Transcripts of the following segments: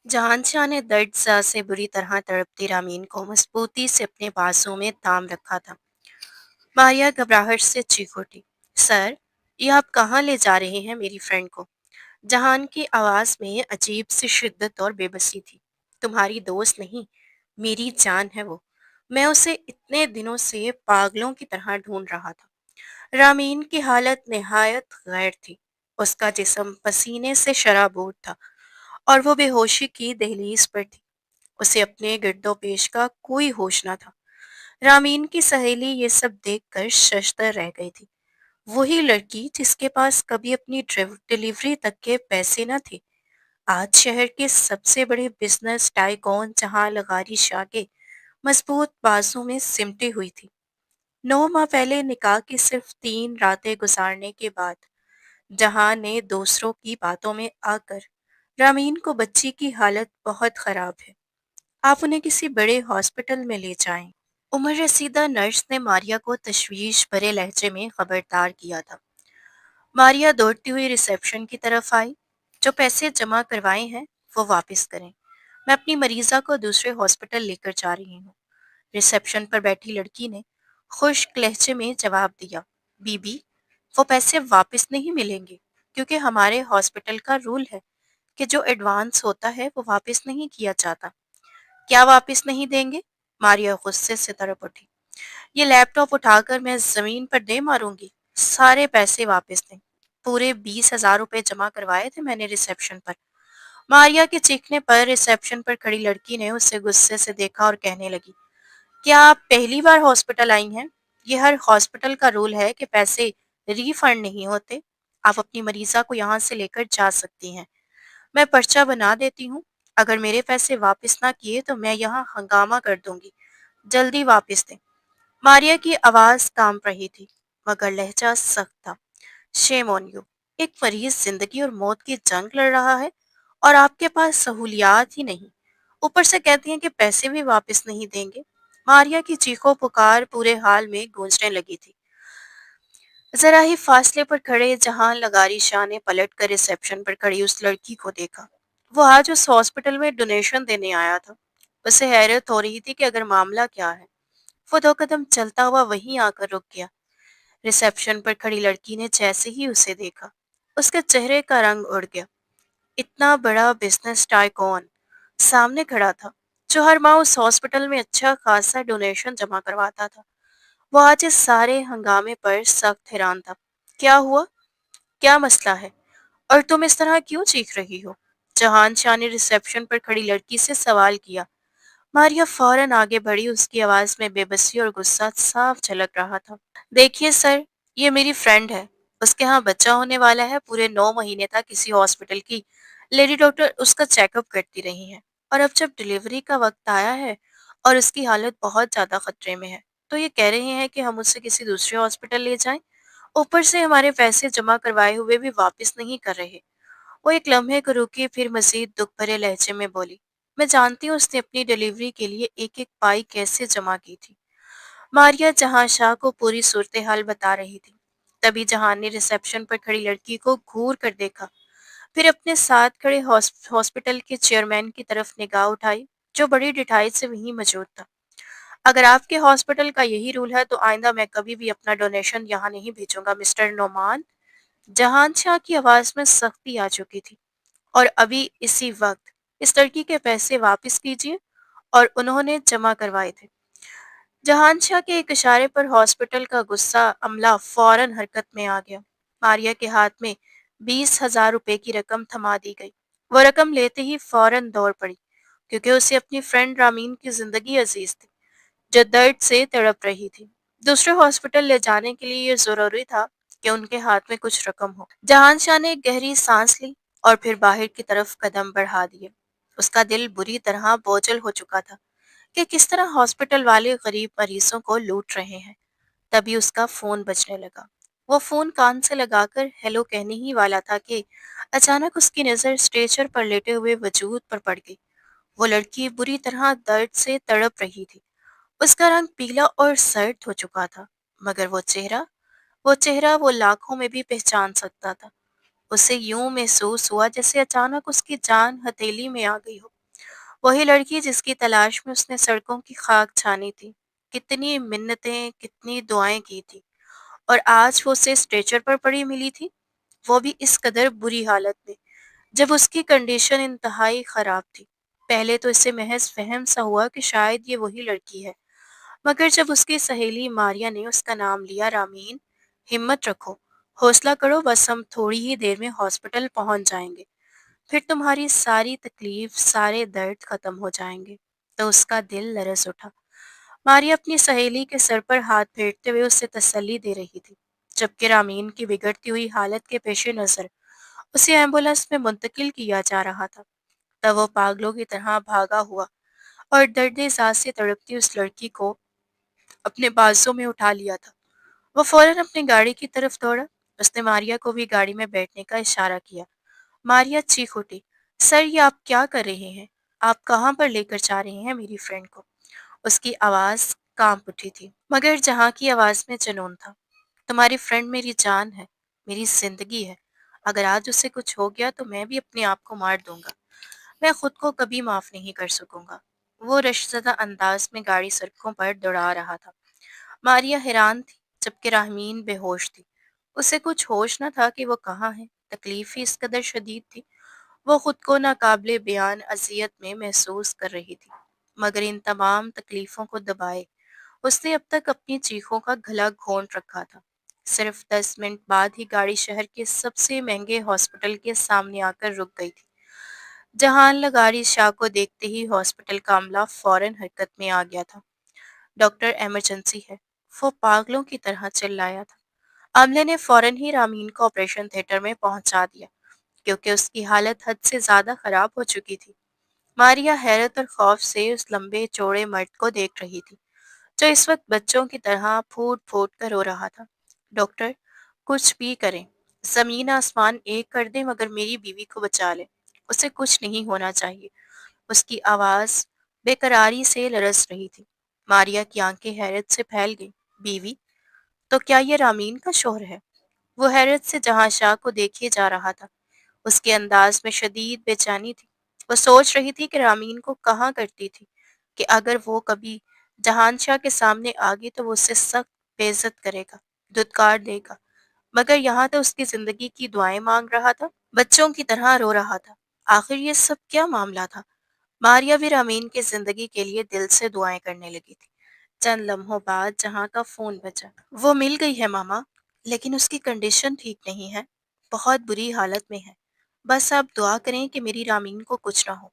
जहांशा ने दर्द से बुरी तरह तड़पती रामीन को मजबूती से अपने बाजू में थाम रखा था। मारिया घबराहट से चीख उठी। सर, ये आप कहाँ ले जा रहे हैं मेरी फ्रेंड को? जहान की आवाज में अजीब सी शिद्दत और बेबसी थी। तुम्हारी दोस्त नहीं, मेरी जान है वो। मैं उसे इतने दिनों से पागलों की तरह ढूंढ रहा था। रामीन की हालत निहायत गैर थी। उसका जिस्म पसीने से शराबोर था और वो बेहोशी की दहलीज पर थी। उसे अपने गिरदोपेश का कोई होश न था। रामीन की सहेली ये सब देखकर शशतर रह गई थी। वही लड़की जिसके पास कभी अपनी डिलीवरी तक के पैसे न थे, आज शहर के सबसे बड़े बिजनेस टाइकॉन जहां लगारी शाह के मजबूत बाजू में सिमटी हुई थी। 9 माह पहले निकाह की सिर्फ 3 रातें गुजारने के बाद जहां ने दूसरों की बातों में आकर रामीन को बच्ची की हालत बहुत खराब है, आप उन्हें किसी बड़े हॉस्पिटल में ले जाएं। उम्र रसीदा नर्स ने मारिया को तशवीश भरे लहजे में खबरदार किया था। मारिया दौड़ती हुई रिसेप्शन की तरफ आई। जो पैसे जमा करवाए हैं वो वापस करें। मैं अपनी मरीजा को दूसरे हॉस्पिटल लेकर जा रही हूँ। रिसेप्शन पर बैठी लड़की ने खुश्क लहजे में जवाब दिया। बीबी, वो पैसे वापस नहीं मिलेंगे, क्योंकि हमारे हॉस्पिटल का रूल है कि जो एडवांस होता है वो वापस नहीं किया जाता। क्या वापस नहीं देंगे? मारिया गुस्से से तड़प उठी। ये लैपटॉप उठाकर मैं जमीन पर दे मारूंगी। सारे पैसे वापस दें। पूरे 20,000 रुपए जमा करवाए थे मैंने रिसेप्शन पर। मारिया के चीखने पर रिसेप्शन पर खड़ी लड़की ने उसे गुस्से से देखा और कहने लगी, क्या आप पहली बार हॉस्पिटल आई हैं? ये हर हॉस्पिटल का रूल है कि पैसे रिफंड नहीं होते। आप अपनी मरीजा को यहाँ से लेकर जा सकती हैं। मैं पर्चा बना देती हूँ। अगर मेरे पैसे वापस ना किए तो मैं यहाँ हंगामा कर दूंगी। जल्दी वापस दें। मारिया की आवाज कांप रही थी, मगर लहजा सख्त था। Shame on you. एक मरीज जिंदगी और मौत की जंग लड़ रहा है और आपके पास सहूलियात ही नहीं। ऊपर से कहती हैं कि पैसे भी वापस नहीं देंगे। मारिया की चीखों पुकार पूरे हाल में गूंजने लगी थी। जरा ही फासले पर खड़े जहां लगारी शाह ने पलट कर रिसेप्शन पर खड़ी उस लड़की को देखा। वो आज उस हॉस्पिटल में डोनेशन देने आया था। उसे हैरत हो रही थी कि अगर मामला क्या है। वो 2 कदम चलता हुआ वहीं आकर रुक गया। रिसेप्शन पर खड़ी लड़की ने जैसे ही उसे देखा, उसके चेहरे का रंग उड़ गया। इतना बड़ा बिजनेस टाइकॉन सामने खड़ा था, जो हर माह उस हॉस्पिटल में अच्छा खासा डोनेशन जमा करवाता था। वो आज इस सारे हंगामे पर सख्त हैरान था। क्या हुआ? क्या मसला है? और तुम इस तरह क्यों चीख रही हो? जहान शाह ने रिसेप्शन पर खड़ी लड़की से सवाल किया। मारिया फौरन आगे बढ़ी। उसकी आवाज में बेबसी और गुस्सा साफ झलक रहा था। देखिए सर, ये मेरी फ्रेंड है। उसके यहाँ बच्चा होने वाला है। पूरे 9 महीने तक किसी हॉस्पिटल की लेडी डॉक्टर उसका चेकअप करती रही है, और अब जब डिलीवरी का वक्त आया है और उसकी हालत बहुत ज्यादा खतरे में है, तो ये कह रहे हैं कि हम उसे किसी दूसरे हॉस्पिटल ले जाएं। ऊपर से हमारे पैसे जमा करवाए हुए भी वापस नहीं कर रहे। वो एक लम्हे को रुकी, फिर मजीद दुख भरे लहजे में बोली, मैं जानती हूँ उसने अपनी डिलीवरी के लिए एक एक पाई कैसे जमा की थी। मारिया जहां शाह को पूरी सूरत हाल बता रही थी। तभी जहां ने रिसेप्शन पर खड़ी लड़की को घूर कर देखा, फिर अपने साथ खड़े हॉस्पिटल के चेयरमैन की तरफ निगाह उठाई, जो बड़ी डिठाई से वहीं मौजूद था। अगर आपके हॉस्पिटल का यही रूल है तो आइंदा मैं कभी भी अपना डोनेशन यहाँ नहीं भेजूंगा, मिस्टर नोमान। जहान शाह की आवाज में सख्ती आ चुकी थी। और अभी इसी वक्त इस लड़की के पैसे वापस कीजिए, और उन्होंने जमा करवाए थे। जहानशाह के एक इशारे पर हॉस्पिटल का गुस्सा अमला फौरन हरकत में आ गया। मारिया के हाथ में 20,000 रुपए की रकम थमा दी गई। वो रकम लेते ही फौरन दौड़ पड़ी, क्योंकि उसे अपनी फ्रेंड रामीन की जिंदगी अजीज थी, जो दर्द से तड़प रही थी। दूसरे हॉस्पिटल ले जाने के लिए ये जरूरी था कि उनके हाथ में कुछ रकम हो। जहानशाह ने एक गहरी सांस ली और फिर बाहर की तरफ कदम बढ़ा दिए। उसका दिल बुरी तरह बोझल हो चुका था कि किस तरह हॉस्पिटल वाले गरीब मरीजों को लूट रहे हैं। तभी उसका फोन बजने लगा। वो फोन कान से लगाकर हेलो कहने ही वाला था कि अचानक उसकी नजर स्ट्रेचर पर लेटे हुए वजूद पर पड़ गई। वो लड़की बुरी तरह दर्द से तड़प रही थी। उसका रंग पीला और सर्द हो चुका था, मगर वो चेहरा वो लाखों में भी पहचान सकता था। उसे यूं महसूस हुआ जैसे अचानक उसकी जान हथेली में आ गई हो। वही लड़की जिसकी तलाश में उसने सड़कों की खाक छानी थी, कितनी मिन्नतें, कितनी दुआएं की थी, और आज वो उसे स्ट्रेचर पर पड़ी मिली थी, वो भी इस कदर बुरी हालत में, जब उसकी कंडीशन इंतहाई खराब थी। पहले तो इसे महज वहम सा हुआ कि शायद ये वही लड़की है, मगर जब उसकी सहेली मारिया ने उसका नाम लिया, रामीन, हिम्मत रखो, हौसला करो, बस हम थोड़ी ही देर में हॉस्पिटल पहुंच जाएंगे, फिर तुम्हारी सारी तकलीफ, सारे दर्द खत्म हो जाएंगे। तो उसका दिल लरस उठा। मारिया अपनी सहेली के सर पर हाथ फेरते हुए उसे तसल्ली दे रही थी, जबकि रामीन की बिगड़ती हुई हालत के पेश नजर उसे एम्बुलेंस में मुंतकिल किया जा रहा था। तब वो पागलों की तरह भागा हुआ और दर्द सांस से तड़पती उस लड़की को अपने बाजों में उठा लिया था। वो फौरन अपनी गाड़ी की तरफ दौड़ा। उसने मारिया को भी गाड़ी में बैठने का इशारा किया। मारिया चीख उठी, सर, ये आप क्या कर रहे हैं? आप कहाँ पर लेकर जा रहे हैं मेरी फ्रेंड को? उसकी आवाज कांप उठी थी, मगर जहाँ की आवाज में जुनून था। तुम्हारी फ्रेंड मेरी जान है, मेरी जिंदगी है। अगर आज उसे कुछ हो गया तो मैं भी अपने आप को मार दूंगा। मैं खुद को कभी माफ नहीं कर सकूंगा। वो रशजदा अंदाज में गाड़ी सड़कों पर दौड़ा रहा था। मारिया हैरान थी, जबकि राहमीन बेहोश थी। उसे कुछ होश न था कि वो कहाँ है। तकलीफ ही इस कदर शदीद थी। वो खुद को नाकाबिले बयान अजियत में महसूस कर रही थी, मगर इन तमाम तकलीफों को दबाए उसने अब तक अपनी चीखों का गला घोंट रखा था। सिर्फ 10 मिनट बाद ही गाड़ी शहर के सबसे महंगे हॉस्पिटल के सामने आकर रुक गई थी। जहान लगारी शाह को देखते ही हॉस्पिटल का अमला फौरन हरकत में आ गया था। डॉक्टर, इमरजेंसी है, वो पागलों की तरह चिल्लाया था। अमले ने फौरन ही रामीन को ऑपरेशन थिएटर में पहुंचा दिया, क्योंकि उसकी हालत हद से ज्यादा खराब हो चुकी थी। मारिया हैरत और खौफ से उस लंबे चौड़े मर्द को देख रही थी, जो इस वक्त बच्चों की तरह फूट फूट कर रो रहा था। डॉक्टर, कुछ भी करें, जमीन आसमान एक कर दें, मगर मेरी बीवी को बचा लें। उसे कुछ नहीं होना चाहिए। उसकी आवाज बेकरारी से लरस रही थी। मारिया की आंखें हैरत से फैल गईं। बीवी? तो क्या ये रामीन का शोहर है? वो हैरत से जहां शाह को देखे जा रहा था। उसके अंदाज में शदीद बेचैनी थी। वो सोच रही थी कि रामीन को कहाँ करती थी, कि अगर वो कभी जहानशाह के सामने आ गई तो वो उससे सख्त बेइज्जत करेगा, धुतकार देगा। मगर यहाँ तो उसकी जिंदगी की दुआएं मांग रहा था, बच्चों की तरह रो रहा था। आखिर ये सब क्या मामला था? मारिया भी रामीन की जिंदगी के लिए दिल से दुआएं करने लगी थी। चंद लम्हों बाद जहाँ का फोन बजा। वो मिल गई है मामा, लेकिन उसकी कंडीशन ठीक नहीं है, बहुत बुरी हालत में है। बस आप दुआ करें कि मेरी रामीन को कुछ ना हो।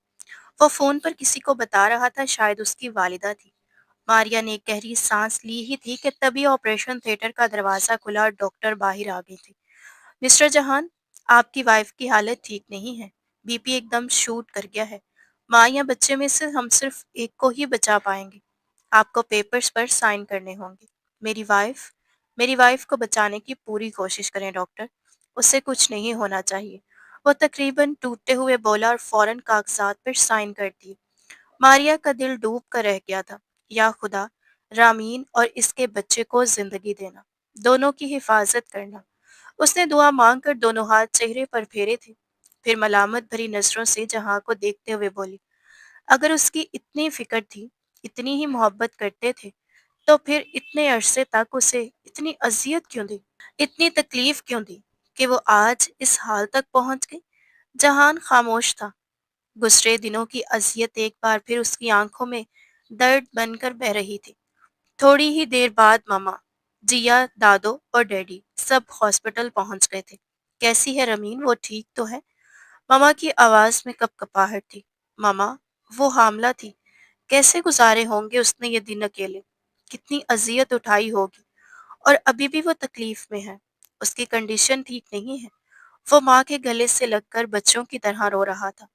वो फोन पर किसी को बता रहा था, शायद उसकी वालिदा थी। मारिया ने एक गहरी सांस ली ही थी कि तभी ऑपरेशन थिएटर का दरवाजा खुला और डॉक्टर बाहर आ गई थी। मिस्टर जहान, आपकी वाइफ की हालत ठीक नहीं है। बीपी एकदम शूट कर गया है। माँ या बच्चे में से हम सिर्फ एक को ही बचा पाएंगे। आपको पेपर्स पर साइन करने होंगे। मेरी वाइफ मेरी वाइफ को बचाने की पूरी कोशिश करें डॉक्टर। उससे कुछ नहीं होना चाहिए। वो तकरीबन टूटते हुए बोला और फौरन कागजात पर साइन कर दिए। मारिया का दिल डूब कर रह गया था। या खुदा, रामीन और इसके बच्चे को जिंदगी देना, दोनों की हिफाजत करना। उसने दुआ मांग कर दोनों हाथ चेहरे पर फेरे थे। फिर मलामत भरी नजरों से जहां को देखते हुए बोली, अगर उसकी इतनी फिक्र थी, इतनी ही मोहब्बत करते थे, तो फिर इतने अरसे तक उसे इतनी अजियत क्यों दी, इतनी तकलीफ क्यों दी, कि वो आज इस हाल तक पहुंच गई? जहान खामोश था। गुजरे दिनों की अजियत एक बार फिर उसकी आंखों में दर्द बनकर बह रही थी। थोड़ी ही देर बाद मामा, जिया, दादो और डैडी सब हॉस्पिटल पहुंच गए थे। कैसी है रमीन, वो ठीक तो है? मामा की आवाज में कपकपाहट थी। मामा, वो हामला थी। कैसे गुजारे होंगे उसने ये दिन अकेले, कितनी अजियत उठाई होगी, और अभी भी वो तकलीफ में है। उसकी कंडीशन ठीक नहीं है। वो माँ के गले से लगकर बच्चों की तरह रो रहा था।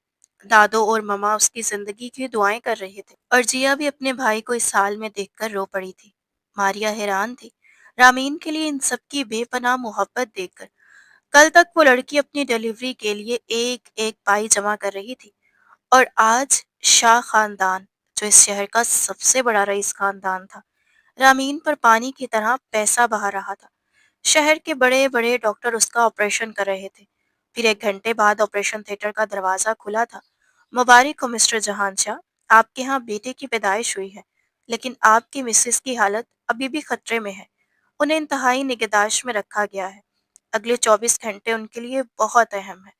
दादो और ममा उसकी जिंदगी की दुआएं कर रहे थे, और जिया भी अपने भाई को इस हाल में देखकर रो पड़ी थी। मारिया हैरान थी, रामीन के लिए इन सब की बेपनाह मोहब्बत देखकर। कल तक वो लड़की अपनी डिलीवरी के लिए एक एक पाई जमा कर रही थी, और आज शाह खानदान, जो इस शहर का सबसे बड़ा रईस खानदान था, रामीन पर पानी की तरह पैसा बहा रहा था। शहर के बड़े बड़े डॉक्टर उसका ऑपरेशन कर रहे थे, फिर 1 घंटे बाद ऑपरेशन थिएटर का दरवाज़ा खुला था। मुबारक हो मिस्टर जहान शाह, आपके यहाँ बेटे की पैदाइश हुई है, लेकिन आपकी मिसेस की हालत अभी भी खतरे में है। उन्हें इंतहाई निगहदाश्त में रखा गया है। अगले 24 घंटे उनके लिए बहुत अहम है।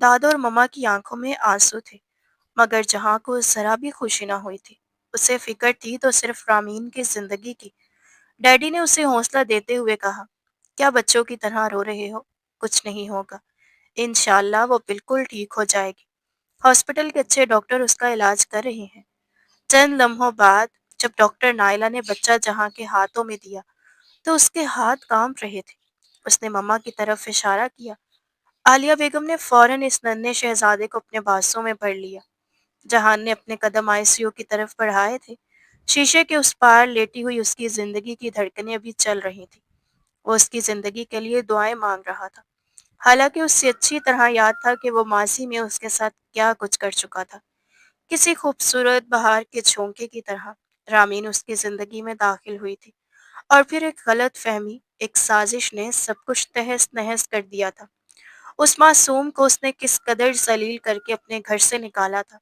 दादा और मम्मा की आंखों में आंसू थे, मगर जहाँ को जरा भी खुशी ना हुई थी। उसे फिक्र थी तो सिर्फ रामीन की जिंदगी की। डैडी ने उसे हौसला देते हुए कहा, क्या बच्चों की तरह रो रहे हो? कुछ नहीं होगा, इंशाल्लाह वो बिल्कुल ठीक हो जाएगी। हॉस्पिटल के अच्छे डॉक्टर उसका इलाज कर रहे हैं। चंद लम्हों बाद जब डॉक्टर नायला ने बच्चा जहां के हाथों में दिया तो उसके हाथ कांप रहे थे। उसने मम्मा की तरफ इशारा किया। आलिया बेगम ने फौरन इस नन्हे शहजादे को अपने बांसों में भर लिया। जहान ने अपने कदम आईसीयू की तरफ बढ़ाए थे। शीशे के उस पार लेटी हुई उसकी जिंदगी की धड़कनें अभी चल रही थी। वो उसकी जिंदगी के लिए दुआएं मांग रहा था। हालांकि उससे अच्छी तरह याद था कि वो माजी में उसके साथ क्या कुछ कर चुका था। किसी खूबसूरत बहार के झोंके की तरह रामीन उसकी जिंदगी में दाखिल हुई थी, और फिर एक गलत फहमी, एक साजिश ने सब कुछ तहस नहस कर दिया था। उस मासूम को उसने किस कदर जलील करके अपने घर से निकाला था।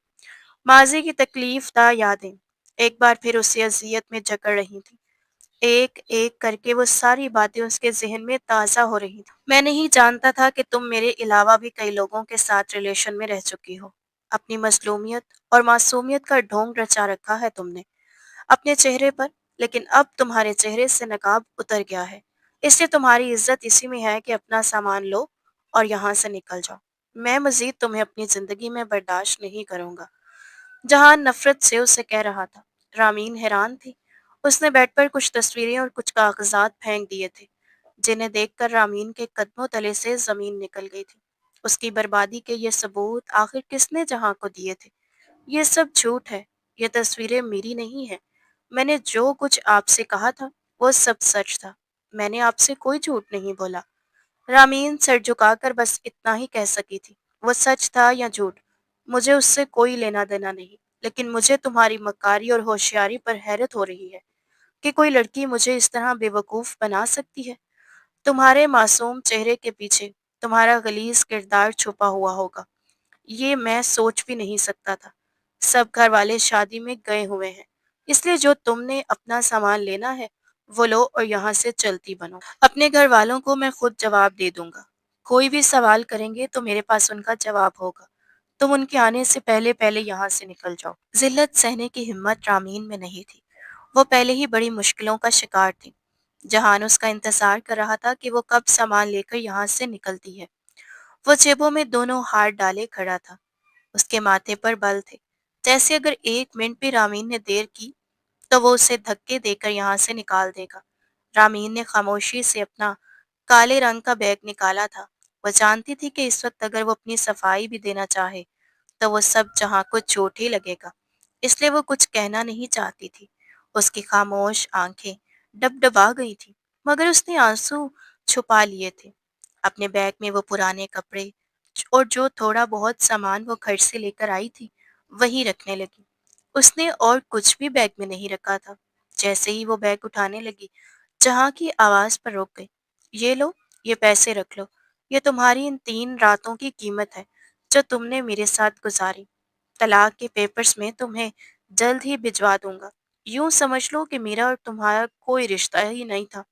माजी की तकलीफ दा यादें एक बार फिर उसे अजियत में जकड़ रही थी। एक एक करके वो सारी बातें उसके जहन में ताज़ा हो रही थी। मैं नहीं जानता था कि तुम मेरे अलावा भी कई लोगों के साथ रिलेशन में रह चुकी हो। अपनी मजलूमियत और मासूमियत का ढोंग रचा रखा है तुमने अपने चेहरे पर, लेकिन अब तुम्हारे चेहरे से नकाब उतर गया है। इसलिए तुम्हारी इज्जत इसी में है कि अपना सामान लो और यहाँ से निकल जाओ। मैं मजीद तुम्हें अपनी जिंदगी में बर्दाश्त नहीं करूंगा। जहां नफरत से उसे कह रहा था। रामीन हैरान थी। उसने बेड पर कुछ तस्वीरें और कुछ कागजात फेंक दिए थे, जिन्हें देखकर रामीन के कदमों तले से जमीन निकल गई थी। उसकी बर्बादी के ये सबूत आखिर किसने जहां को दिए थे? ये सब झूठ है। ये तस्वीरें मेरी नहीं है। मैंने जो कुछ आपसे कहा था वो सब सच था। मैंने आपसे कोई झूठ नहीं बोला। रामीन सर झुकाकर बस इतना ही कह सकी थी। वो सच था या झूठ, मुझे उससे कोई लेना देना नहीं। लेकिन मुझे तुम्हारी मक्कारी और होशियारी पर हैरत हो रही है कि कोई लड़की मुझे इस तरह बेवकूफ बना सकती है। तुम्हारे मासूम चेहरे के पीछे तुम्हारा गलीज किरदार छुपा हुआ होगा, ये मैं सोच भी नहीं सकता था। सब घर वाले शादी में गए हुए हैं, इसलिए जो तुमने अपना सामान लेना है वो लो और यहाँ से चलती बनो। अपने घर वालों को मैं खुद जवाब दे दूंगा। कोई भी सवाल करेंगे तो मेरे पास उनका जवाब होगा। तुम उनके आने से पहले पहले यहाँ से निकल जाओ। जिल्लत सहने की हिम्मत रामीन में नहीं थी। वो पहले ही बड़ी मुश्किलों का शिकार थी। जहान उसका इंतजार कर रहा था कि वो कब सामान लेकर यहाँ से निकलती है। वो जेबों में दोनों हाथ डाले खड़ा था। उसके माथे पर बल थे, जैसे अगर 1 मिनट भी रामीन ने देर की तो वो उसे धक्के देकर यहाँ से निकाल देगा। रामीन ने खामोशी से अपना काले रंग का बैग निकाला था। वो जानती थी कि इस वक्त अगर वो अपनी सफाई भी देना चाहे तो वो सब जहाँ को चोट ही लगेगा। इसलिए वो कुछ कहना नहीं चाहती थी। उसकी खामोश आंखें डबडबा गई थी, मगर उसने आंसू छुपा लिए थे। अपने बैग में वो पुराने कपड़े और जो थोड़ा बहुत सामान वो घर से लेकर आई थी वही रखने लगी। उसने और कुछ भी बैग में नहीं रखा था। जैसे ही वो बैग उठाने लगी, जहाँ की आवाज पर रुक गई। ये लो, ये पैसे रख लो। ये तुम्हारी इन 3 रातों की कीमत है जो तुमने मेरे साथ गुजारी। तलाक के पेपर्स में तुम्हें जल्द ही भिजवा दूंगा। यूं समझ लो कि मेरा और तुम्हारा कोई रिश्ता ही नहीं था,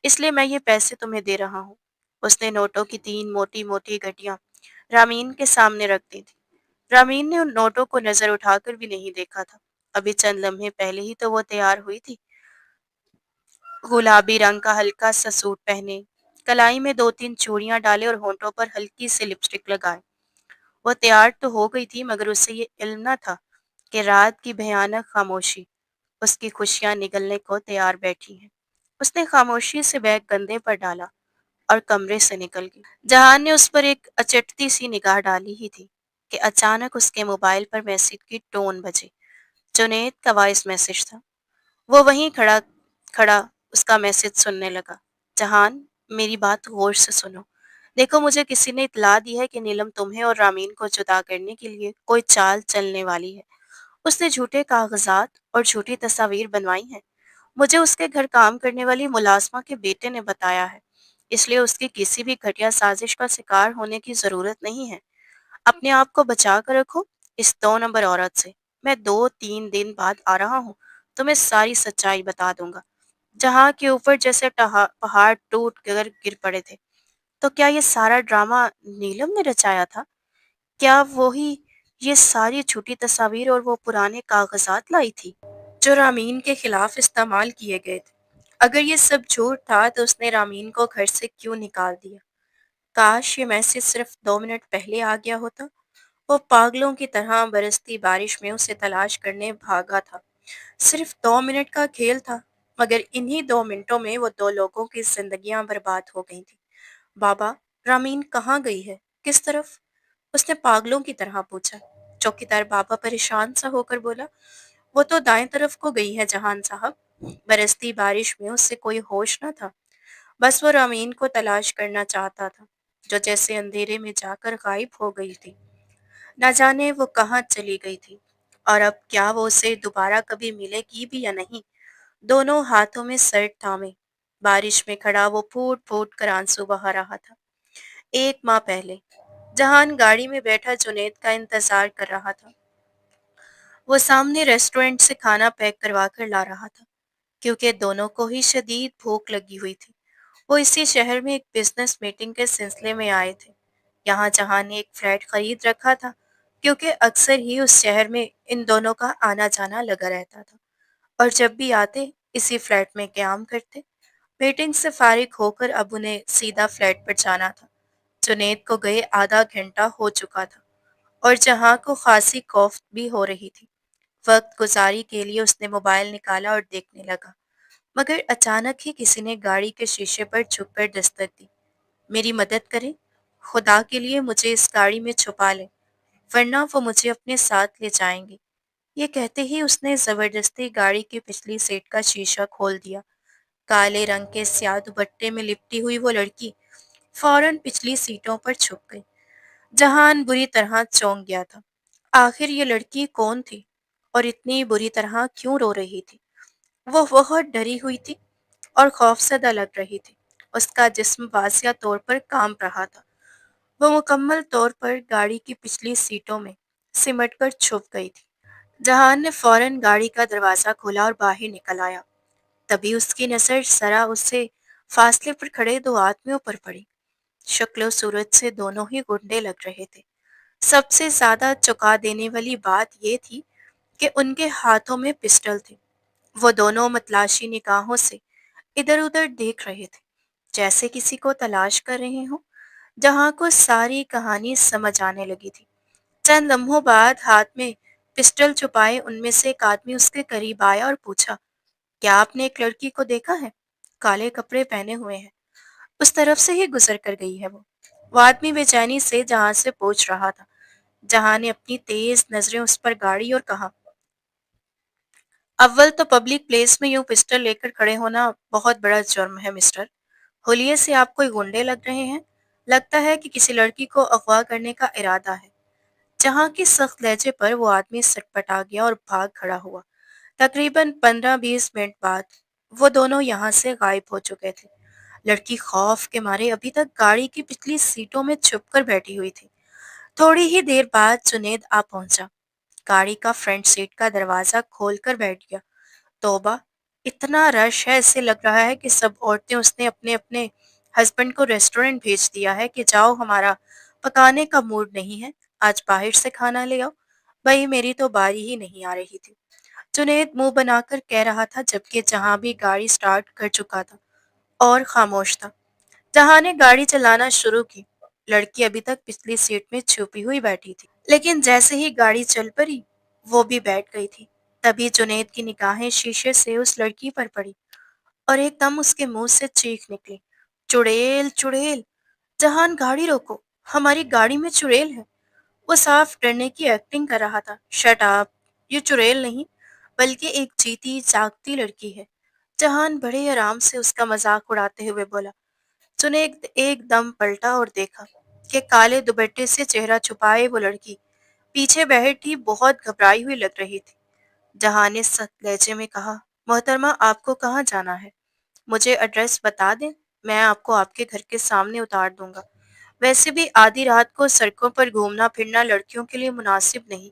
इसलिए मैं ये पैसे तुम्हें दे रहा हूँ। उसने नोटों की 3 मोटी मोटी गड्डियां रामीन के सामने रख दी थी। रामीन ने उन नोटों को नजर उठाकर भी नहीं देखा था। अभी चंद लम्हे पहले ही तो वो तैयार हुई थी। गुलाबी रंग का हल्का सा सूट पहने, कलाई में 2-3 चूड़ियां डाले और होंठों पर हल्की सी लिपस्टिक लगाए। वो तैयार तो हो गई थी, मगर उसे ये इल्म न था कि रात की भयानक खामोशी उसकी खुशियां निगलने को तैयार बैठी है। उसने खामोशी से बैग कंधे पर डाला और कमरे से निकल गई। जहान ने उस पर एक अचटती सी निगाह डाली ही थी कि अचानक उसके मोबाइल पर मैसेज की टोन बजी। जुनैद का वॉइस मैसेज था। वो वहीं खड़ा खड़ा उसका मैसेज सुनने लगा। जहान, मेरी बात गौर से सुनो। देखो, मुझे किसी ने इतला दी है कि नीलम तुम्हें और रामीन को जुदा करने के लिए कोई चाल चलने वाली है। उसने झूठे कागजात और झूठी तस्वीर बनवाई हैं। मुझे उसके घर काम करने वाली मुलाजमा के बेटे ने बताया है। इसलिए उसकी किसी भी घटिया साजिश का शिकार होने की जरूरत नहीं है। अपने आप को बचा कर रखो इस 2 नंबर औरत से। मैं 2-3 दिन बाद आ रहा हूँ, तो मैं सारी सच्चाई बता दूंगा। जहाँ के ऊपर जैसे पहाड़ टूट कर गिर पड़े थे। तो क्या ये सारा ड्रामा नीलम ने रचाया था? क्या वो ही ये सारी झूठी तस्वीर और वो पुराने कागजात लाई थी जो रामीन के खिलाफ इस्तेमाल किए गए थे? अगर ये सब झूठ था तो उसने रामीन को घर से क्यों निकाल दिया? काश ये मैसेज सिर्फ 2 मिनट पहले आ गया होता। वो पागलों की तरह बरसती बारिश में उसे तलाश करने भागा था। सिर्फ 2 मिनट का खेल था, मगर इन्हीं 2 मिनटों में वो दो लोगों की जिंदगियां बर्बाद हो गई थी। बाबा, रामीन कहाँ गई है? किस तरफ? उसने पागलों की तरह पूछा। चौकीदार बाबा परेशान सा होकर बोला, वो तो दाएं तरफ को गई है जहान साहब। बरसती बारिश में उससे कोई होश न था। बस वो रामीन को तलाश करना चाहता था, जो जैसे अंधेरे में जाकर गायब हो गई थी। न जाने वो कहाँ चली गई थी, और अब क्या वो उसे दोबारा कभी मिलेगी भी या नहीं। दोनों हाथों में सर थामे बारिश में खड़ा वो फूट फूट कर आंसू बहा रहा था। 1 माह पहले जहान गाड़ी में बैठा जुनैद का इंतजार कर रहा था। वो सामने रेस्टोरेंट से खाना पैक करवा कर ला रहा था, क्योंकि दोनों को ही शदीद भूख लगी हुई थी। वो इसी शहर में एक बिजनेस मीटिंग के सिलसिले में आए थे। यहाँ जहां ने एक फ्लैट खरीद रखा था, क्योंकि अक्सर ही उस शहर में इन दोनों का आना जाना लगा रहता था, और जब भी आते इसी फ्लैट में क्याम करते। मीटिंग से फारिग होकर अब उन्हें सीधा फ्लैट पर जाना था। जुनैद को गए आधा घंटा हो चुका था, और जहां को खासी खौफ भी हो रही थी। वक्त गुजारी के लिए उसने मोबाइल निकाला और देखने लगा, मगर अचानक ही किसी ने गाड़ी के शीशे पर छुपकर दस्तक दी। मेरी मदद करें, खुदा के लिए मुझे इस गाड़ी में छुपा लें, वरना वो मुझे अपने साथ ले जाएंगे। ये कहते ही उसने जबरदस्ती गाड़ी की पिछली सीट का शीशा खोल दिया। काले रंग के स्याह दुपट्टे में लिपटी हुई वो लड़की फौरन पिछली सीटों पर छुप गई। जहान बुरी तरह चौंक गया था। आखिर ये लड़की कौन थी, और इतनी बुरी तरह क्यों रो रही थी? वो बहुत डरी हुई थी और खौफजदा लग रही थी। उसका जिस्म वासिया तौर पर कांप रहा था। वो मुकम्मल तौर पर गाड़ी की पिछली सीटों में सिमट कर छुप गई थी। जहान ने फौरन गाड़ी का दरवाजा खोला और बाहर निकल आया। तभी उसकी नजर जरा उससे फासले पर खड़े दो आदमियों पर पड़ी। शक्ल सूरत से दोनों ही गुंडे लग रहे थे। सबसे ज्यादा चौंका देने वाली बात यह थी कि उनके हाथों में पिस्टल थे। वो दोनों मतलाशी निगाहों से इधर उधर देख रहे थे, जैसे किसी को तलाश कर रहे हों। जहां को सारी कहानी समझ आने लगी थी। चंद लम्हों बाद हाथ में पिस्टल छुपाए उनमें से एक आदमी उसके करीब आया और पूछा, क्या आपने एक लड़की को देखा है? काले कपड़े पहने हुए हैं, उस तरफ से ही गुजर कर गई है वो आदमी बेचैनी से जहां से पूछ रहा था। जहां ने अपनी तेज नजरें उस पर गाड़ी और कहा, अव्वल तो पब्लिक प्लेस में यूं पिस्टल लेकर खड़े होना बहुत बड़ा जुर्म है मिस्टर। होलिये से आप कोई गुंडे लग रहे हैं। लगता है कि किसी लड़की को अगवा करने का इरादा है। जहां की सख्त लहजे पर वो आदमी सटपटा गया और भाग खड़ा हुआ। तकरीबन 15-20 मिनट बाद वो दोनों यहाँ से गायब हो चुके थे। लड़की खौफ के मारे अभी तक गाड़ी की पिछली सीटों में छुपकर बैठी हुई थी। थोड़ी ही देर बाद जुनैद आ पहुंचा। गाड़ी का फ्रंट सीट का दरवाजा खोलकर बैठ गया। तौबा! इतना रश है, ऐसे लग रहा है कि सब औरतें उसने अपने अपने हस्बैंड को रेस्टोरेंट भेज दिया है कि जाओ, हमारा पकाने का मूड नहीं है, आज बाहर से खाना ले आओ। भाई, मेरी तो बारी ही नहीं आ रही थी। जुनैद मुंह बनाकर कह रहा था, जबकि जहां भी गाड़ी स्टार्ट कर चुका था और खामोश था। जहां ने गाड़ी चलाना शुरू की। लड़की अभी तक पिछली सीट में छुपी हुई बैठी थी, लेकिन जैसे ही गाड़ी चल पड़ी वो भी बैठ गई थी। तभी जुनैद की निगाहें शीशे से उस लड़की पर पड़ी, और एकदम उसके मुंह से चीख निकली, चुड़ैल चुड़ैल! जहान, गाड़ी रोको, हमारी गाड़ी में चुड़ैल है। वो साफ डरने की एक्टिंग कर रहा था। Shut up! ये चुड़ैल नहीं, बल्कि एक जीती जागती लड़की है। जहान बड़े आराम से उसका मजाक उड़ाते हुए बोला। सुने एकदम पलटा और देखा कि काले दुपट्टे से चेहरा छुपाए वो लड़की पीछे बैठी बहुत घबराई हुई लग रही थी। जहां ने सख्त लहजे में कहा, मोहतरमा, आपको कहाँ जाना है? मुझे एड्रेस बता दें। मैं आपको आपके घर के सामने उतार दूंगा। वैसे भी आधी रात को सड़कों पर घूमना फिरना लड़कियों के लिए मुनासिब नहीं।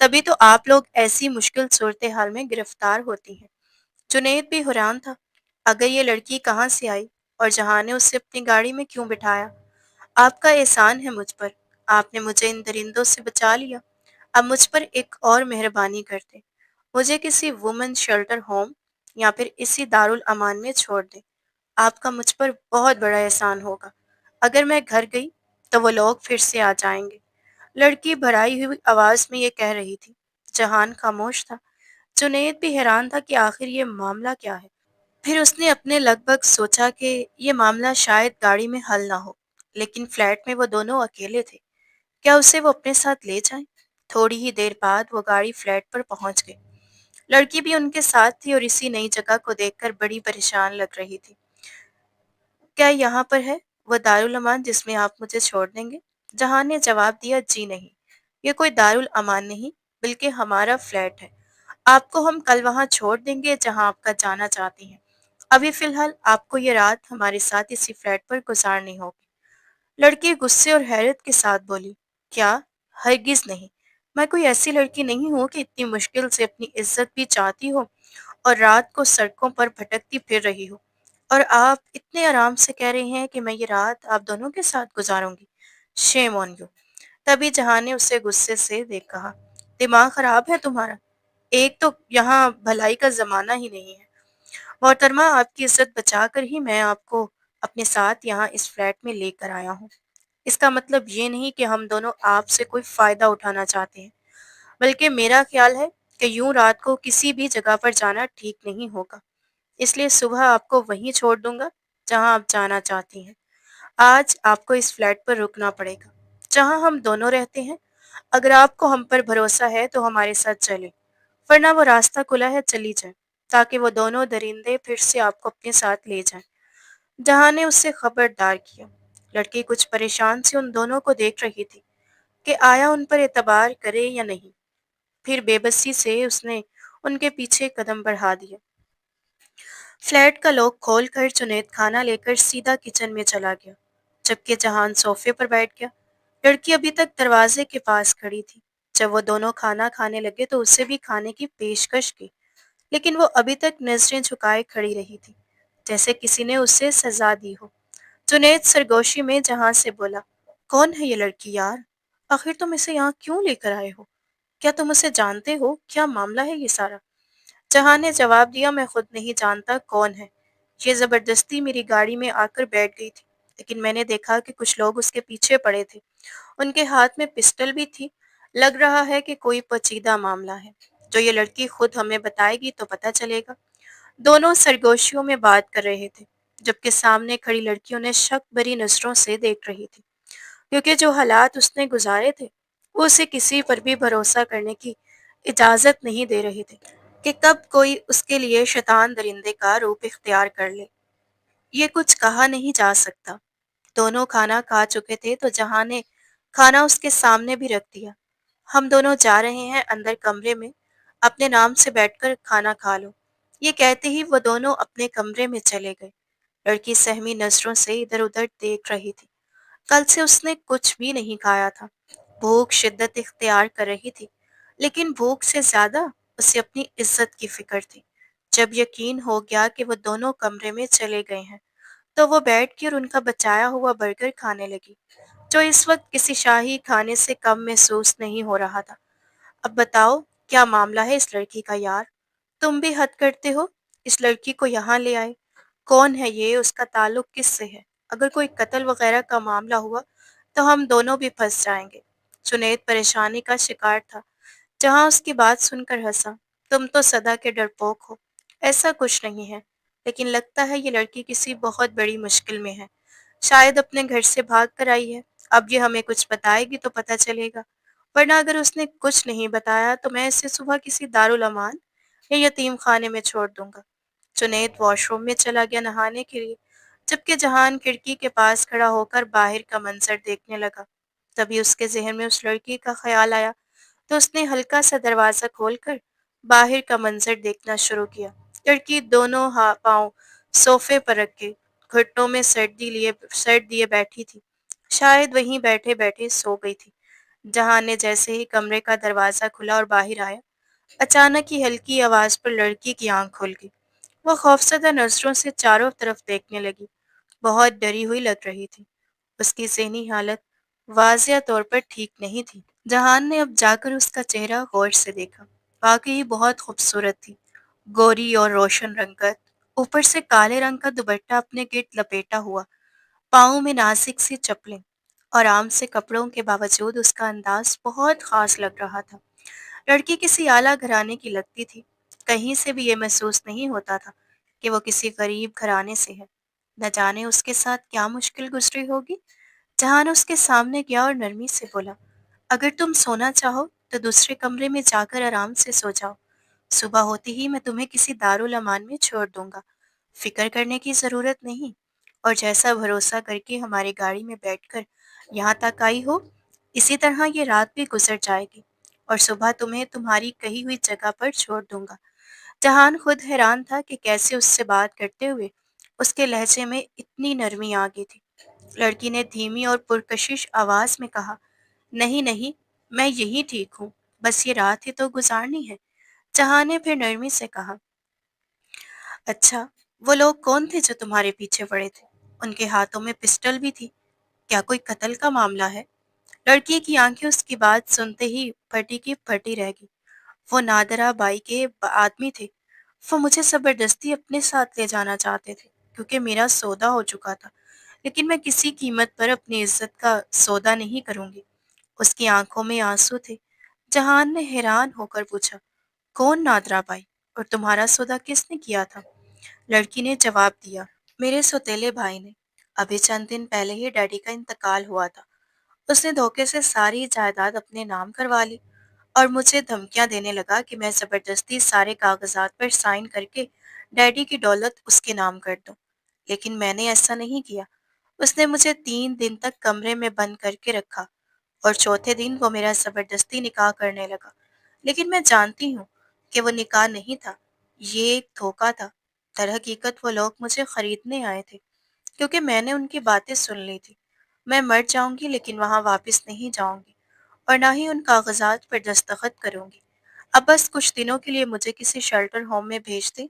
तभी तो आप लोग ऐसी मुश्किल सूरत हाल में गिरफ्तार होती हैं। जुनैद भी हैरान था। अगर ये लड़की कहाँ से आई और जहां ने उसे अपनी गाड़ी में क्यों बिठाया? आपका एहसान है मुझ पर। आपने मुझे इन दरिंदों से बचा लिया। अब मुझ पर एक और मेहरबानी कर दे। मुझे किसी वुमेन शेल्टर होम या फिर इसी दारुल अमान में छोड़ दे। आपका मुझ पर बहुत बड़ा एहसान होगा। अगर मैं घर गई तो वो लोग फिर से आ जाएंगे। लड़की भराई हुई आवाज में ये कह रही थी। जहान खामोश था। जुनैद भी हैरान था कि आखिर ये मामला क्या है। फिर उसने अपने लगभग सोचा कि ये मामला शायद गाड़ी में हल ना हो, लेकिन फ्लैट में वो दोनों अकेले थे। क्या उसे वो अपने साथ ले जाएं? थोड़ी ही देर बाद वो गाड़ी फ्लैट पर पहुंच गई। लड़की भी उनके साथ थी और इसी नई जगह को देखकर बड़ी परेशान लग रही थी। क्या यहाँ पर है वो दारुल अमान जिसमें आप मुझे छोड़ देंगे? जहान ने जवाब दिया, जी नहीं, ये कोई दारुल अमान नहीं, बल्कि हमारा फ्लैट है। आपको हम कल वहां छोड़ देंगे जहां आपका जाना चाहती हैं। अभी फिलहाल आपको ये रात हमारे साथ इसी फ्लैट पर गुजारनी होगी। लड़की गुस्से और हैरत के साथ बोली, क्या? हरगिज नहीं। मैं कोई ऐसी लड़की नहीं हूं कि इतनी मुश्किल से अपनी इज्जत भी चाहती हो और रात को सड़कों पर भटकती फिर रही हो। और आप इतने आराम से कह रहे हैं कि मैं ये रात आप दोनों के साथ गुजारूंगी। Shame on you. तभी जहां ने उसे गुस्से से देख कहा, दिमाग खराब है तुम्हारा? एक तो यहाँ भलाई का जमाना ही नहीं है। मोहतरमा, आपकी इज्जत बचाकर ही मैं आपको अपने साथ यहाँ इस फ्लैट में लेकर आया हूँ। इसका मतलब ये नहीं कि हम दोनों आपसे कोई फायदा उठाना चाहते हैं, बल्कि मेरा ख्याल है कि यूं रात को किसी भी जगह पर जाना ठीक नहीं होगा। इसलिए सुबह आपको वहीं छोड़ दूंगा जहां आप जाना चाहती हैं। आज आपको इस फ्लैट पर रुकना पड़ेगा जहां हम दोनों रहते हैं। अगर आपको हम पर भरोसा है तो हमारे साथ चलें, वरना वो रास्ता खुला है, चली जाए, ताकि वो दोनों दरिंदे फिर से आपको अपने साथ ले जाएं। जहां ने उससे खबरदार किया। लड़की कुछ परेशान से उन दोनों को देख रही थी कि आया उन पर एतबार करे या नहीं। फिर बेबसी से उसने उनके पीछे कदम बढ़ा दिया। फ्लैट का लॉक खोलकर जुनैद खाना लेकर सीधा किचन में चला गया, जबकि जहान सोफे पर बैठ गया। लड़की अभी तक दरवाजे के पास खड़ी थी। जब वो दोनों खाना खाने लगे तो उसे भी खाने की पेशकश की, लेकिन वो अभी तक नजरें झुकाए खड़ी रही थी, जैसे किसी ने उसे सजा दी हो। जुनैद सरगोशी में जहां से बोला, कौन है ये लड़की यार? आखिर तुम इसे यहाँ क्यों लेकर आए हो? क्या तुम उसे जानते हो? क्या मामला है ये सारा? जहां ने जवाब दिया, मैं खुद नहीं जानता कौन है। ये जबरदस्ती मेरी गाड़ी में आकर बैठ गई थी, लेकिन मैंने देखा कि कुछ लोग उसके पीछे पड़े थे। उनके हाथ में पिस्टल भी थी। लग रहा है कि कोई पेचीदा मामला है जो ये लड़की खुद हमें बताएगी तो पता चलेगा। दोनों सरगोशियों में बात कर रहे थे, जबकि सामने खड़ी लड़कियों ने शक भरी नजरों से देख रही थी, क्योंकि जो हालात उसने गुजारे थे वो उसे किसी पर भी भरोसा करने की इजाजत नहीं दे रहे थे कि कब कोई उसके लिए शैतान दरिंदे का रूप इख्तियार कर ले। ये कुछ कहा नहीं जा सकता। दोनों खाना खा चुके थे तो जहां ने खाना उसके सामने भी रख दिया। हम दोनों जा रहे हैं अंदर कमरे में, अपने नाम से बैठकर खाना खा लो। ये कहते ही वो दोनों अपने कमरे में चले गए। लड़की सहमी नजरों से इधर उधर देख रही थी। कल से उसने कुछ भी नहीं खाया था। भूख शिद्दत इख्तियार कर रही थी, लेकिन भूख से ज्यादा उसे अपनी इज्जत की फिक्र थी। जब यकीन हो गया कि वो दोनों कमरे में चले गए हैं, तो वो बैठकर उनका बचाया हुआ बर्गर खाने लगी, जो इस वक्त किसी शाही खाने से कम महसूस नहीं हो रहा था। अब बताओ, क्या मामला है इस लड़की का यार? तुम भी हद करते हो। इस लड़की को यहाँ ले आए। कौन है ये? उसका ताल्लुक किससे है? अगर कोई कत्ल वगैरह का मामला हुआ तो हम दोनों भी फंस जाएंगे। जुनैद परेशानी का शिकार था। जहां उसकी बात सुनकर हंसा। तुम तो सदा के डरपोक हो। ऐसा कुछ नहीं है, लेकिन लगता है ये लड़की किसी बहुत बड़ी मुश्किल में है। शायद अपने घर से भाग कर आई है। अब ये हमें कुछ बताएगी तो पता चलेगा, वरना अगर उसने कुछ नहीं बताया तो मैं इसे सुबह किसी दारुल अमान या यतीम खाने में छोड़ दूंगा। जुनैद वॉशरूम में चला गया नहाने के लिए, जबकि जहान खिड़की के पास खड़ा होकर बाहर का मंजर देखने लगा। तभी उसके जहन में उस लड़की का ख्याल आया, तो उसने हल्का सा दरवाजा खोलकर बाहर का मंजर देखना शुरू किया। लड़की दोनों पाँव सोफे पर रख के घुटनों में सर्द लिए बैठी थी। शायद वहीं बैठे बैठे सो गई थी। जहान ने जैसे ही कमरे का दरवाजा खुला और बाहर आया, अचानक ही हल्की आवाज पर लड़की की आंख खुल गई। वो खौफजदा नजरों से चारों तरफ देखने लगी। बहुत डरी हुई लग रही थी। उसकी ज़हनी हालत वाज़िया तौर पर ठीक नहीं थी। जहान ने अब जाकर उसका चेहरा गौर से देखा। वाकई बहुत खूबसूरत थी, गोरी और रोशन रंगत, ऊपर से काले रंग का दुपट्टा अपने गिर्द लपेटा हुआ, पाँव में नाजुक सी चप्पलें और आम से कपड़ों के बावजूद उसका अंदाज बहुत खास लग रहा था। लड़की किसी आला घराने की लगती थी। कहीं से भी ये महसूस नहीं होता था कि वो किसी गरीब घराने से है। न जाने उसके साथ क्या मुश्किल गुजरी होगी। जहान उसके सामने गया और नरमी से बोला, अगर तुम सोना चाहो तो दूसरे कमरे में जाकर आराम से सो जाओ। सुबह होते ही मैं तुम्हें किसी दारुल अमान में छोड़ दूंगा। फिक्र करने की जरूरत नहीं। और जैसा भरोसा करके हमारी गाड़ी में बैठकर यहाँ तक आई हो, इसी तरह ये रात भी गुजर जाएगी और सुबह तुम्हें तुम्हारी कही हुई जगह पर छोड़ दूंगा। जहान खुद हैरान था कि कैसे उससे बात करते हुए उसके लहजे में इतनी नरमी आ गई थी। लड़की ने धीमी और पुरकशिश आवाज में कहा, नहीं नहीं, मैं यही ठीक हूँ, बस ये रात ही तो गुजारनी है। जहान ने फिर नरमी से कहा, अच्छा, वो लोग कौन थे जो तुम्हारे पीछे पड़े थे? उनके हाथों में पिस्टल भी थी। क्या कोई कत्ल का मामला है? लड़की की आंखें उसकी बात सुनते ही फटी की फटी रह गई। वो नादरा बाई के आदमी थे। वो मुझे जबरदस्ती अपने साथ ले जाना चाहते थे क्योंकि मेरा सौदा हो चुका था। लेकिन मैं किसी कीमत पर अपनी इज्जत का सौदा नहीं करूंगी। उसकी आंखों में आंसू थे। जहान ने हैरान होकर पूछा, कौन नादरा बाई और तुम्हारा सौदा किसने किया था? लड़की ने जवाब दिया, मेरे सौतेले भाई ने। अभी चंद दिन पहले ही डैडी का इंतकाल हुआ था। उसने धोखे से सारी जायदाद अपने नाम करवा ली और मुझे धमकियां देने लगा कि मैं जबरदस्ती सारे कागजात पर साइन करके डैडी की दौलत उसके नाम कर दूं। लेकिन मैंने ऐसा नहीं किया। उसने मुझे 3 दिन तक कमरे में बंद करके रखा और चौथे दिन वो मेरा जबरदस्ती निकाह करने लगा। लेकिन मैं जानती हूँ कि वो निकाह नहीं था, ये एक धोखा था। दरहकीकत वो लोग मुझे खरीदने आए थे क्योंकि मैंने उनकी बातें सुन ली थी। मैं मर जाऊंगी लेकिन वहां वापस नहीं जाऊंगी और ना ही उन कागजात पर दस्तखत करूंगी। अब बस कुछ दिनों के लिए मुझे किसी शेल्टर होम में भेज दें।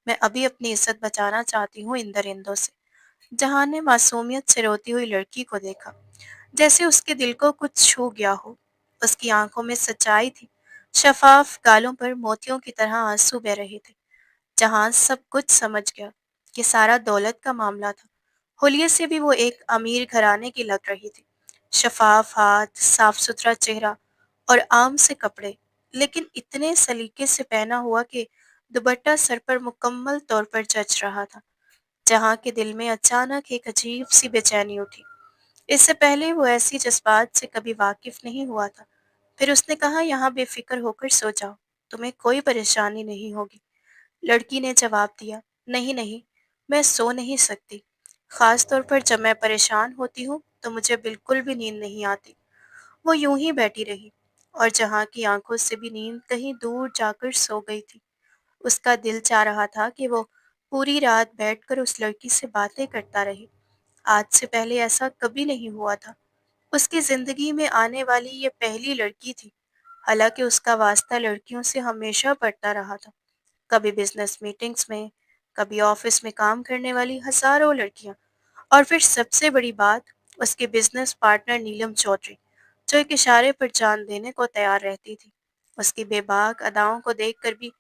मैं अभी अपनी इज्जत बचाना चाहती हूँ इन दरिंदों से। जहां ने मासूमियत से रोती हुई लड़की को देखा, जैसे उसके दिल को कुछ छू गया हो। उसकी आंखों में सच्चाई थी। शफाफ गालों पर मोतियों की तरह आंसू बह रहे थे। जहां सब कुछ समझ गया कि सारा दौलत का मामला था। हुलिये से भी वो एक अमीर घराने की लग रही थी। शफाफ हाथ, साफ सुथरा चेहरा और आम से कपड़े, लेकिन इतने सलीके से पहना हुआ कि दुपट्टा सर पर मुकम्मल तौर पर जच रहा था। जहां के दिल में अचानक एक अजीब सी बेचैनी उठी। इससे पहले वो ऐसी जज्बात से कभी वाकिफ नहीं हुआ था। फिर उसने कहा, यहाँ बेफिक्र होकर सो जाओ, तुम्हें कोई परेशानी नहीं होगी। लड़की ने जवाब दिया, नहीं नहीं, मैं सो नहीं सकती। खास तौर पर जब मैं परेशान होती हूँ तो मुझे बिल्कुल भी नींद नहीं आती। वो यूं ही बैठी रही और जहाँ की आंखों से भी नींद कहीं दूर जाकर सो गई थी। उसका दिल चाह रहा था कि वो पूरी रात बैठकर उस लड़की से बातें करता रहे। आज से पहले ऐसा कभी नहीं हुआ था। उसकी जिंदगी में आने वाली ये पहली लड़की थी। हालांकि उसका वास्ता लड़कियों से हमेशा पड़ता रहा था। कभी बिजनेस मीटिंग्स में, कभी ऑफिस में काम करने वाली हजारों लड़कियां, और फिर सबसे बड़ी बात, उसके बिजनेस पार्टनर नीलम चौधरी, जो एक इशारे पर जान देने को तैयार रहती थी। उसकी बेबाक अदाओं को देखकर भी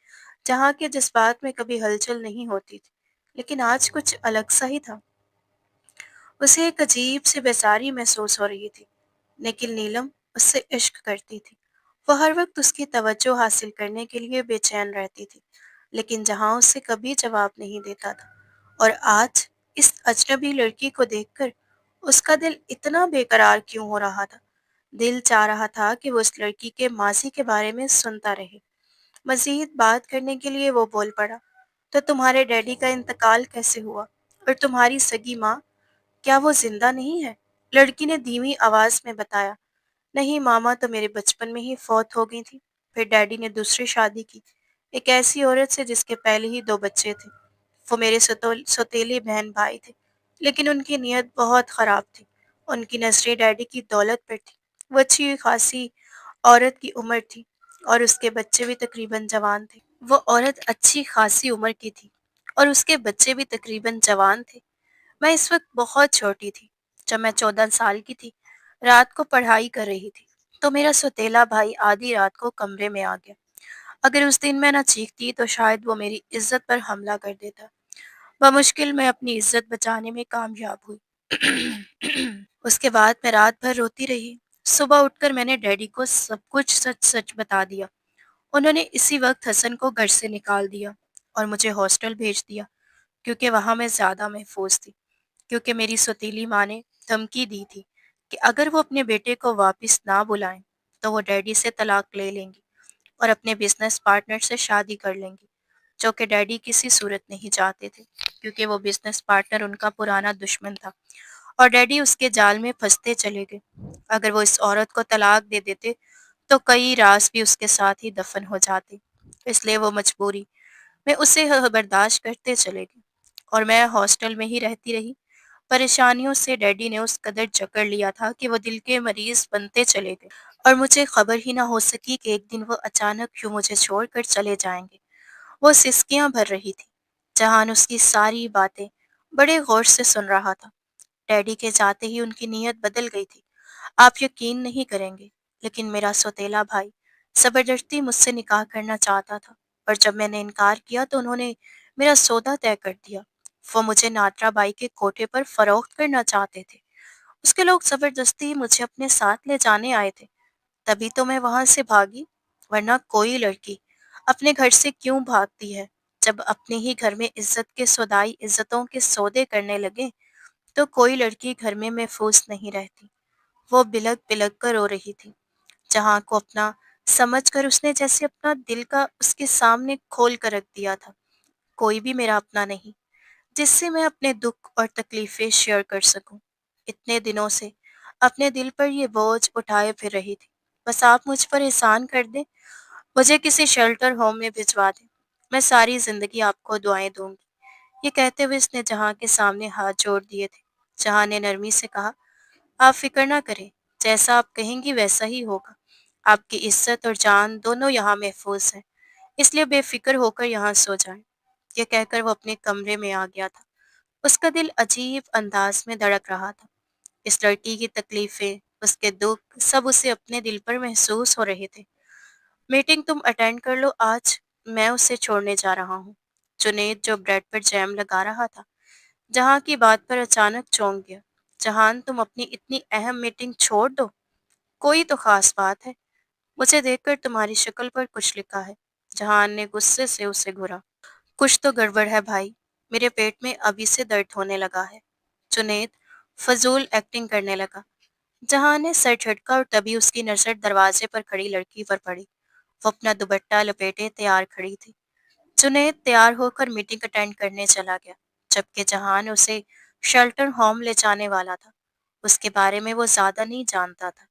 जहाँ के जज्बात में कभी हलचल नहीं होती थी, लेकिन आज कुछ अलग सा ही था। उसे एक अजीब सी बेजारी महसूस हो रही थी। लेकिन नीलम उससे इश्क करती थी। वो हर वक्त उसकी तवज्जो हासिल करने के लिए बेचैन रहती थी, लेकिन जहां उसे कभी जवाब नहीं देता था। और आज इस अजनबी लड़की को देखकर उसका दिल इतना बेकरार क्यों हो रहा था? दिल चाह रहा था कि वो उस लड़की के माजी के बारे में सुनता रहे। मजीद बात करने के लिए वो बोल पड़ा, तो तुम्हारे डैडी का इंतकाल कैसे हुआ? और तुम्हारी सगी माँ, क्या वो जिंदा नहीं है? लड़की ने धीमी आवाज में बताया, नहीं, मामा तो मेरे बचपन में ही फौत हो गई थी। फिर डैडी ने दूसरी शादी की, एक ऐसी औरत से जिसके पहले ही 2 बच्चे थे। वो मेरे सौतेले बहन भाई थे। لیکن ان کی نیت بہت خراب تھی۔ ان کی نظریں ڈیڈی کی دولت پر تھی۔ وہ اچھی خاصی عورت کی عمر تھی اور اس کے بچے بھی تقریباً جوان تھے۔ وہ عورت اچھی خاصی عمر کی تھی اور اس کے بچے بھی تقریباً جوان تھے۔ میں اس وقت بہت چھوٹی تھی، جب میں 14 سال کی تھی، رات کو پڑھائی کر رہی تھی، تو میرا سوتیلا بھائی آدھی رات کو کمرے میں آ گیا۔ اگر اس دن میں نہ چیختی تو شاید وہ میری عزت پر حملہ کر دیتا۔ بمشکل میں اپنی عزت بچانے میں کامیاب ہوئی۔ اس کے بعد میں رات بھر روتی رہی۔ صبح اٹھ کر میں نے ڈیڈی کو سب کچھ سچ سچ بتا دیا۔ انہوں نے اسی وقت حسن کو گھر سے نکال دیا اور مجھے ہاسٹل بھیج دیا، کیونکہ وہاں میں زیادہ محفوظ تھی۔ کیونکہ میری سوتیلی ماں نے دھمکی دی تھی کہ اگر وہ اپنے بیٹے کو واپس نہ بلائیں تو وہ ڈیڈی سے طلاق لے لیں گی اور اپنے بزنس پارٹنر سے شادی کر لیں گی، جو کہ ڈیڈی کسی صورت نہیں چاہتے تھے، کیونکہ وہ بزنس پارٹنر ان کا پرانا دشمن تھا اور ڈیڈی اس کے جال میں پھنستے چلے گئے۔ اگر وہ اس عورت کو طلاق دے دیتے تو کئی راز بھی اس کے ساتھ ہی دفن ہو جاتے، اس لیے وہ مجبوری میں اسے برداشت کرتے چلے گئے اور میں ہاسٹل میں ہی رہتی رہی۔ پریشانیوں سے ڈیڈی نے اس قدر جکڑ لیا تھا کہ وہ دل کے مریض بنتے چلے گئے اور مجھے خبر ہی نہ ہو سکی کہ ایک دن وہ اچانک کیوں مجھے چھوڑ کر چلے جائیں گے۔ وہ سسکیاں بھر رہی تھی۔ جہان اس کی ساری باتیں بڑے غور سے سن رہا تھا۔ ڈیڈی کے جاتے ہی ان کی نیت بدل گئی تھی۔ آپ یقین نہیں کریں گے، لیکن میرا سوتیلا بھائی زبردستی مجھ سے نکاح کرنا چاہتا تھا، اور جب میں نے انکار کیا تو انہوں نے میرا سودا طے کر دیا۔ وہ مجھے ناترا بائی کے کوٹھے پر فروخت کرنا چاہتے تھے۔ اس کے لوگ زبردستی مجھے اپنے ساتھ لے جانے آئے تھے، تبھی تو میں وہاں سے بھاگی، ورنہ کوئی لڑکی اپنے گھر سے کیوں بھاگتی ہے؟ جب اپنے ہی گھر میں عزت کے سودائی عزتوں کے سودے کرنے لگے تو کوئی لڑکی گھر میں محفوظ نہیں رہتی۔ وہ بلک بلک کر رو رہی تھی۔ جہاں کو اپنا سمجھ کر اس نے جیسے اپنا دل کا اس کے سامنے کھول کر رکھ دیا تھا۔ کوئی بھی میرا اپنا نہیں جس سے میں اپنے دکھ اور تکلیفیں شیئر کر سکوں۔ اتنے دنوں سے اپنے دل پر یہ بوجھ اٹھائے پھر رہی تھی۔ بس آپ مجھ پر احسان کر دیں، مجھے کسی شیلٹر ہوم میں بھجوا دیں، میں ساری زندگی آپ کو دعائیں دوں گی۔ یہ کہتے ہوئے اس نے جہاں کے سامنے ہاتھ جوڑ دیے تھے۔ جہاں نے نرمی سے کہا، آپ فکر نہ کریں، جیسا آپ کہیں گی ویسا ہی ہوگا۔ آپ کی عزت اور جان دونوں یہاں محفوظ ہیں، اس لیے بے فکر ہو کر یہاں سو جائیں۔ یہ کہہ کر وہ اپنے کمرے میں آ گیا تھا۔ اس کا دل عجیب انداز میں دھڑک رہا تھا۔ اس لڑکی کی تکلیفیں، اس کے دکھ، سب اسے اپنے دل پر محسوس ہو رہے تھے۔ میٹنگ تم اٹینڈ کر لو، آج میں اسے چھوڑنے جا رہا ہوں۔ جنید جو بریڈ پر جیم لگا رہا تھا، جہاں کی بات پر اچانک چونک گیا۔ جہان، تم اپنی اتنی اہم میٹنگ چھوڑ دو؟ کوئی تو خاص بات ہے؟ مجھے دیکھ کر تمہاری شکل پر کچھ لکھا ہے۔ جہان نے غصے سے اسے گھورا۔ کچھ تو گڑبڑ ہے بھائی، میرے پیٹ میں ابھی سے درد ہونے لگا ہے۔ جنید فضول ایکٹنگ کرنے لگا۔ جہان نے سر جھٹکا اور تبھی اس کی نظر دروازے پر کھڑی لڑکی پر پڑی۔ وہ اپنا دوپٹہ لپیٹے تیار کھڑی تھی۔ جنید تیار ہو کر میٹنگ اٹینڈ کرنے چلا گیا، جبکہ جہان اسے شیلٹر ہوم لے جانے والا تھا۔ اس کے بارے میں وہ زیادہ نہیں جانتا تھا،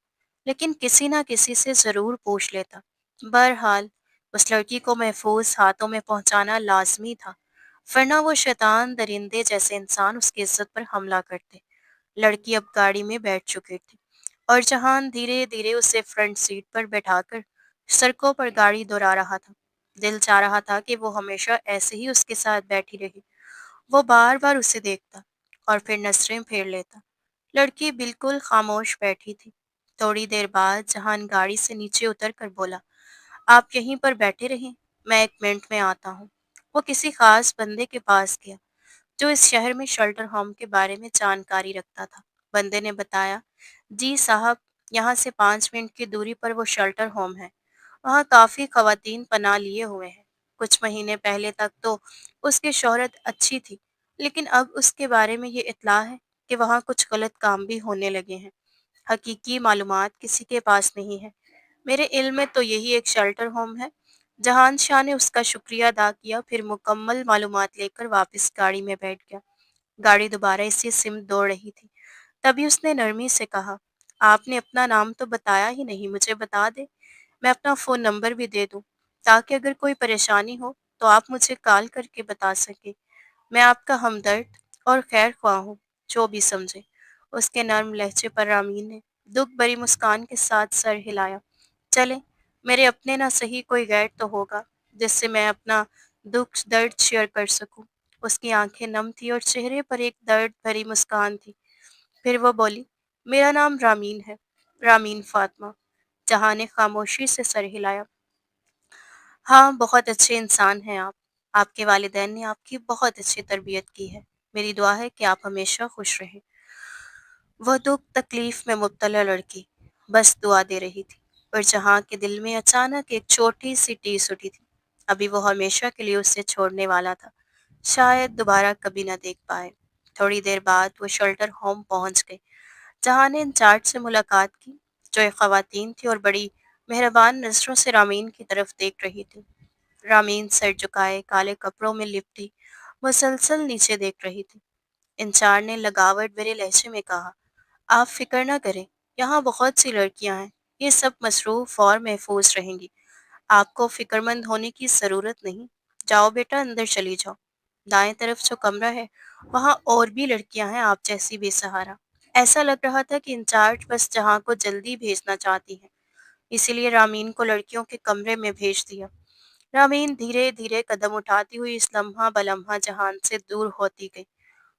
لیکن کسی نہ کسی سے ضرور پوچھ لیتا۔ بہرحال اس لڑکی کو محفوظ ہاتھوں میں پہنچانا لازمی تھا، ورنہ وہ شیطان درندے جیسے انسان اس کی عزت پر حملہ کرتے۔ لڑکی اب گاڑی میں بیٹھ چکی تھی اور جہان دھیرے دھیرے اسے فرنٹ سیٹ پر بیٹھا کر سڑکوں پر گاڑی دورا رہا تھا۔ دل چاہ رہا تھا کہ وہ ہمیشہ ایسے ہی اس کے ساتھ بیٹھی رہے۔ وہ بار بار اسے دیکھتا اور پھر نظریں پھیر لیتا۔ لڑکی بالکل خاموش بیٹھی تھی۔ تھوڑی دیر بعد جہان گاڑی سے نیچے اتر کر بولا، آپ یہیں پر بیٹھے رہیں، میں 1 منٹ میں آتا ہوں۔ وہ کسی خاص بندے کے پاس گیا جو اس شہر میں شیلٹر ہوم کے بارے میں جانکاری رکھتا تھا۔ بندے نے بتایا، جی صاحب، یہاں سے 5 منٹ کی دوری پر وہ شیلٹر ہوم ہے۔ وہاں کافی خواتین پناہ لیے ہوئے ہیں۔ کچھ مہینے پہلے تک تو اس کی شہرت اچھی تھی، لیکن اب اس کے بارے میں یہ اطلاع ہے کہ وہاں کچھ غلط کام بھی ہونے لگے ہیں۔ حقیقی معلومات کسی کے پاس نہیں ہے۔ میرے علم میں تو یہی ایک شیلٹر ہوم ہے۔ جہان شاہ نے اس کا شکریہ ادا کیا، پھر مکمل معلومات لے کر واپس گاڑی میں بیٹھ گیا۔ گاڑی دوبارہ اسی سمت دوڑ رہی تھی۔ تبھی اس نے نرمی سے کہا، آپ نے اپنا نام تو بتایا ہی نہیں، مجھے بتا دیں، میں اپنا فون نمبر بھی دے دوں تاکہ اگر کوئی پریشانی ہو تو آپ مجھے کال کر کے بتا سکیں۔ میں آپ کا ہمدرد اور خیر خواہ ہوں۔ जो भी समझे। उसके नर्म लहजे पर रामीन ने दुख भरी मुस्कान के साथ सर हिलाया। चले, मेरे अपने ना सही कोई गैर तो होगा जिससे मैं अपना दुख दर्द शेयर कर सकूं। उसकी आंखें नम थी और चेहरे पर एक दर्द भरी मुस्कान थी। फिर वो बोली, मेरा नाम रामीन है, रामीन फातिमा। जहां ने खामोशी से सर हिलाया। हाँ, बहुत अच्छे इंसान हैं आप। आपके वालिदैन ने आपकी बहुत अच्छी तरबियत की है। मेरी दुआ है कि आप हमेशा खुश रहें। वह दुख तकलीफ में मुब्तला लड़की बस दुआ दे रही थी, पर जहां के दिल में अचानक एक छोटी सी टीस उठी थी। अभी वो हमेशा के लिए उसे छोड़ने वाला था, शायद दोबारा कभी न देख पाए। थोड़ी देर बाद वो शेल्टर होम पहुंच गए। जहां ने इंचार्ज से मुलाकात की, जो एक खवातीन थी और बड़ी मेहरबान नजरों से रामीन की तरफ देख रही थी। रामीन सर झुकाए काले कपड़ों में लिपटी मुसलसल नीचे देख रही थी। इंचार्ज ने लगावट भरे लहजे में कहा, आप फिक्र न करें, यहाँ बहुत सी लड़कियां हैं, ये सब मसरूफ और महफूज रहेंगी। आपको फिक्रमंद होने की ज़रूरत नहीं। जाओ बेटा, अंदर चली जाओ। दाएं तरफ जो कमरा है, वहाँ और भी लड़कियां हैं आप जैसी बेसहारा। ऐसा लग रहा था कि इंचार्ज बस जहां को जल्दी भेजना चाहती है, इसीलिए रामीन को लड़कियों के कमरे में भेज दिया। रामीन धीरे धीरे कदम उठाती हुई इस लम्हा बलम्हा जहान से दूर होती गई।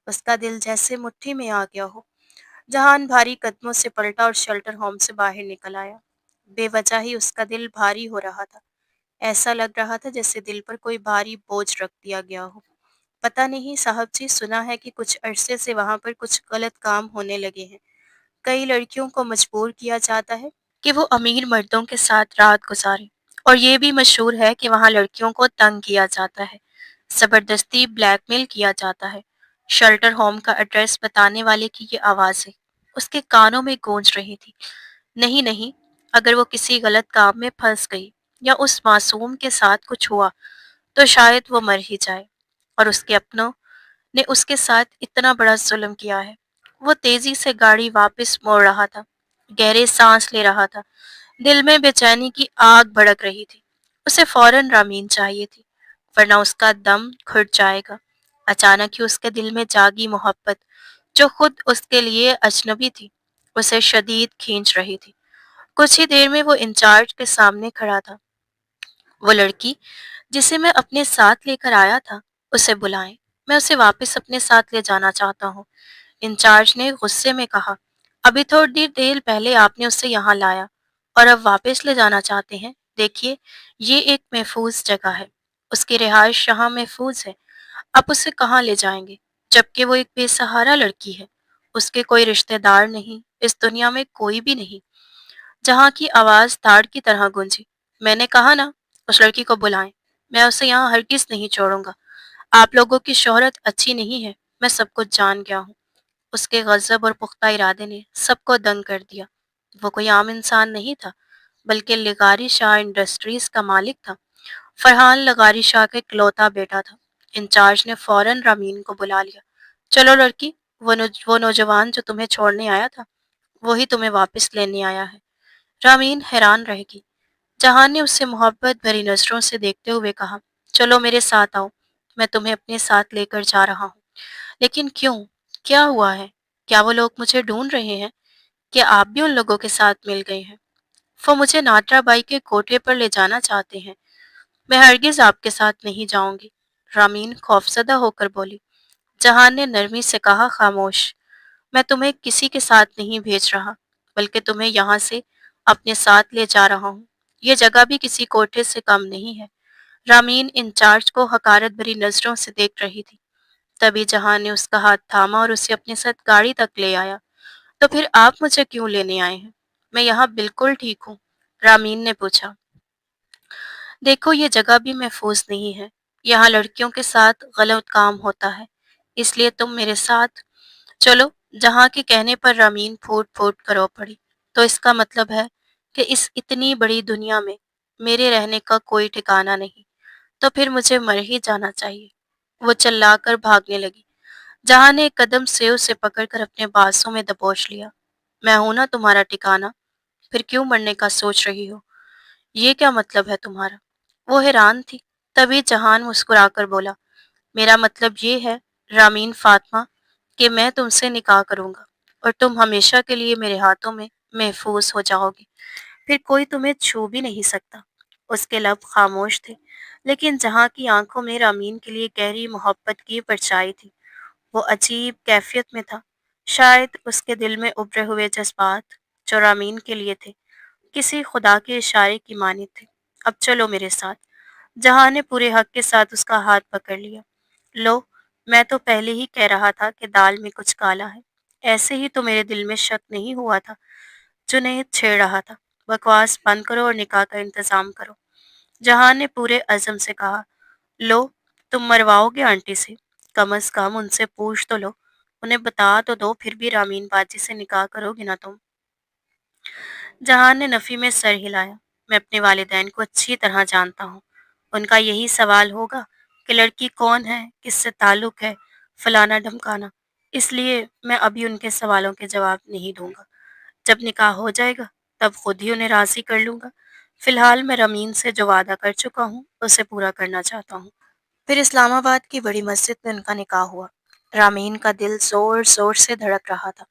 उसका दिल जैसे मुट्ठी में आ गया हो। जहान भारी कदमों से पलटा और शेल्टर होम से बाहर निकल आया। बेवजह ही उसका दिल भारी हो रहा था। ऐसा लग रहा था जैसे दिल पर कोई भारी बोझ रख दिया गया हो। पता नहीं साहब जी, सुना है कि कुछ अरसे से वहां पर कुछ गलत काम होने लगे हैं। कई लड़कियों को मजबूर किया जाता है कि वो अमीर मर्दों के साथ रात गुजारें, और ये भी मशहूर है कि वहाँ लड़कियों को तंग किया जाता है, जबरदस्ती ब्लैकमेल किया जाता है। शेल्टर होम का एड्रेस बताने वाले की ये आवाज़ें उसके कानों में गूंज रही थी। नहीं नहीं, अगर वो किसी गलत काम में फंस गई या उस मासूम के साथ कुछ हुआ तो शायद वो मर ही जाए। और उसके अपनों ने उसके साथ इतना बड़ा जुल्म किया है। वो तेजी से गाड़ी वापस मोड़ रहा था, गहरे सांस ले रहा था। दिल में बेचैनी की आग भड़क रही थी। उसे फौरन रामीन चाहिए थी, वरना उसका दम घुट जाएगा। अचानक ही उसके दिल में जागी मोहब्बत, जो खुद उसके लिए अजनबी थी, उसे शदीद खींच रही थी। कुछ ही देर में वो इंचार्ज के सामने खड़ा था। वो लड़की जिसे मैं अपने साथ लेकर आया था, उसे बुलाएं। मैं उसे वापस अपने साथ ले जाना चाहता हूँ। इंचार्ज ने गुस्से में कहा, अभी थोड़ी देर पहले आपने उसे यहाँ लाया और अब वापस ले जाना चाहते हैं। देखिए, ये एक महफूज जगह है, उसकी रिहाइश यहाँ महफूज है। आप उसे कहाँ ले जाएंगे, जबकि वो एक बेसहारा लड़की है। उसके कोई रिश्तेदार नहीं, इस दुनिया में कोई भी नहीं। जहाँ की आवाज ताड़ की तरह गूंजी। मैंने कहा ना, उस लड़की को बुलाएं। मैं उसे यहाँ हरगिज नहीं छोड़ूंगा। आप लोगों की शोहरत अच्छी नहीं है, मैं सब कुछ जान गया हूँ। उसके गज़ब और पुख्ता इरादे ने सबको दंग कर दिया। वो कोई आम इंसान नहीं था, बल्कि लगारी शाह इंडस्ट्रीज का मालिक था। फरहान लगारी शाह का इकलौता बेटा था। इंचार्ज ने फौरन रामीन को बुला लिया। चलो लड़की, वो नौजवान जो तुम्हें छोड़ने आया था, वही तुम्हें वापस लेने आया है। रामीन हैरान रह गई। जहान ने उससे मोहब्बत भरी नजरों से देखते हुए कहा, चलो मेरे साथ आओ, मैं तुम्हें अपने साथ लेकर जा रहा हूँ। लेकिन क्यों? क्या हुआ है? क्या वो लोग मुझे ढूंढ रहे हैं? क्या आप भी उन लोगों के साथ मिल गए हैं? वो मुझे नाटरा बाई के कोठे पर ले जाना चाहते हैं। मैं हरगिज आपके साथ नहीं जाऊंगी। रामीन खौफजदा होकर बोली। जहान ने नरमी से कहा, खामोश। मैं तुम्हें किसी के साथ नहीं भेज रहा, बल्कि तुम्हें यहाँ से अपने साथ ले जा रहा हूँ। ये जगह भी किसी कोठे से कम नहीं है। रामीन इंचार्ज को हकारत भरी नजरों से देख रही थी। तभी जहान ने उसका हाथ थामा और उसे अपने साथ गाड़ी तक ले आया। तो फिर आप मुझे क्यों लेने आए हैं? मैं यहाँ बिल्कुल ठीक हूँ, रामीन ने पूछा। देखो, ये जगह भी महफूज नहीं है। यहाँ लड़कियों के साथ गलत काम होता है, इसलिए तुम मेरे साथ चलो। जहाँ के कहने पर रामीन फूट फूट कर रो पड़ी। तो इसका मतलब है कि इस इतनी बड़ी दुनिया में मेरे रहने का कोई ठिकाना नहीं। तो फिर मुझे मर ही जाना चाहिए। वो चिल्लाकर भागने लगी। जहाँ ने एक कदम से उसे पकड़कर अपने बांसों में दबोच लिया। मैं हूं ना तुम्हारा ठिकाना, फिर क्यों मरने का सोच रही हो? ये क्या मतलब है तुम्हारा? वो हैरान थी। तभी जहान मुस्कुराकर बोला, मेरा मतलब ये है, रामीन फातिमा, कि मैं तुमसे निकाह करूंगा और तुम हमेशा के लिए मेरे हाथों में महफूज हो जाओगी। फिर कोई तुम्हें छू भी नहीं सकता। उसके लब खामोश थे, लेकिन जहाँ की आंखों में रामीन के लिए गहरी मोहब्बत की परछाई थी। वो अजीब कैफियत में था। शायद उसके दिल में उभरे हुए जज्बात जो रामीन के लिए थे किसी खुदा के इशारे की मानी थे। अब चलो मेरे साथ। जहां ने पूरे हक के साथ उसका हाथ पकड़ लिया। लो, मैं तो पहले ही कह रहा था कि दाल में कुछ काला है। ऐसे ही तो मेरे दिल में शक नहीं हुआ था। जुनैद छेड़ रहा था। बकवास बंद करो और निकाह का इंतजाम करो। जहान ने पूरे अज़म से कहा। लो, तुम मरवाओगे आंटी से? कम अज कम उनसे पूछ तो लो। उन्हें बता तो दो, फिर भी रामीन बाजी से निकाह करोगे ना तुम? जहान ने नफी में सर हिलाया। मैं अपने वालिदैन को अच्छी तरह जानता हूँ। उनका यही सवाल होगा कि लड़की कौन है, किससे ताल्लुक है, फलाना ढमकाना। इसलिए मैं अभी उनके सवालों के जवाब नहीं दूंगा। जब निकाह हो जाएगा तब खुद ही उन्हें राजी कर लूंगा। फिलहाल मैं रमीन से जो वादा कर चुका हूँ उसे पूरा करना चाहता हूँ। फिर इस्लामाबाद की बड़ी मस्जिद में उनका निकाह हुआ। रामीन का दिल जोर जोर से धड़क रहा था।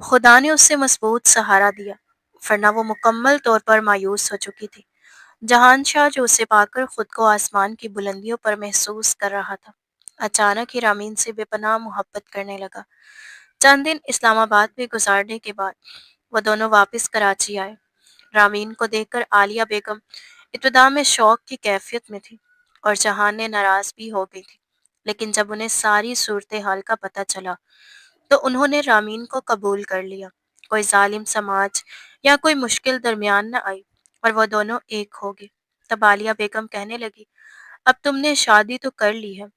खुदा ने उससे मजबूत सहारा दिया, वरना वो मुकम्मल तौर पर मायूस हो चुकी थी। जहानशाह जो उसे पाकर खुद को आसमान की बुलंदियों पर महसूस कर रहा था, अचानक ही रामीन से बेपनाह मोहब्बत करने लगा। चंद दिन इस्लामाबाद में गुजारने के बाद वो दोनों वापस कराची आए। रामीन को देखकर आलिया बेगम इब्तदा में शौक की कैफियत में थी और जहान ने नाराज भी हो गई थी। लेकिन जब उन्हें सारी सूरत हाल का पता चला तो उन्होंने रामीन को कबूल कर लिया। कोई जालिम समाज या कोई मुश्किल दरमियान न आई और वो दोनों एक हो गए। तब आलिया बेगम कहने लगी, अब तुमने शादी तो कर ली है,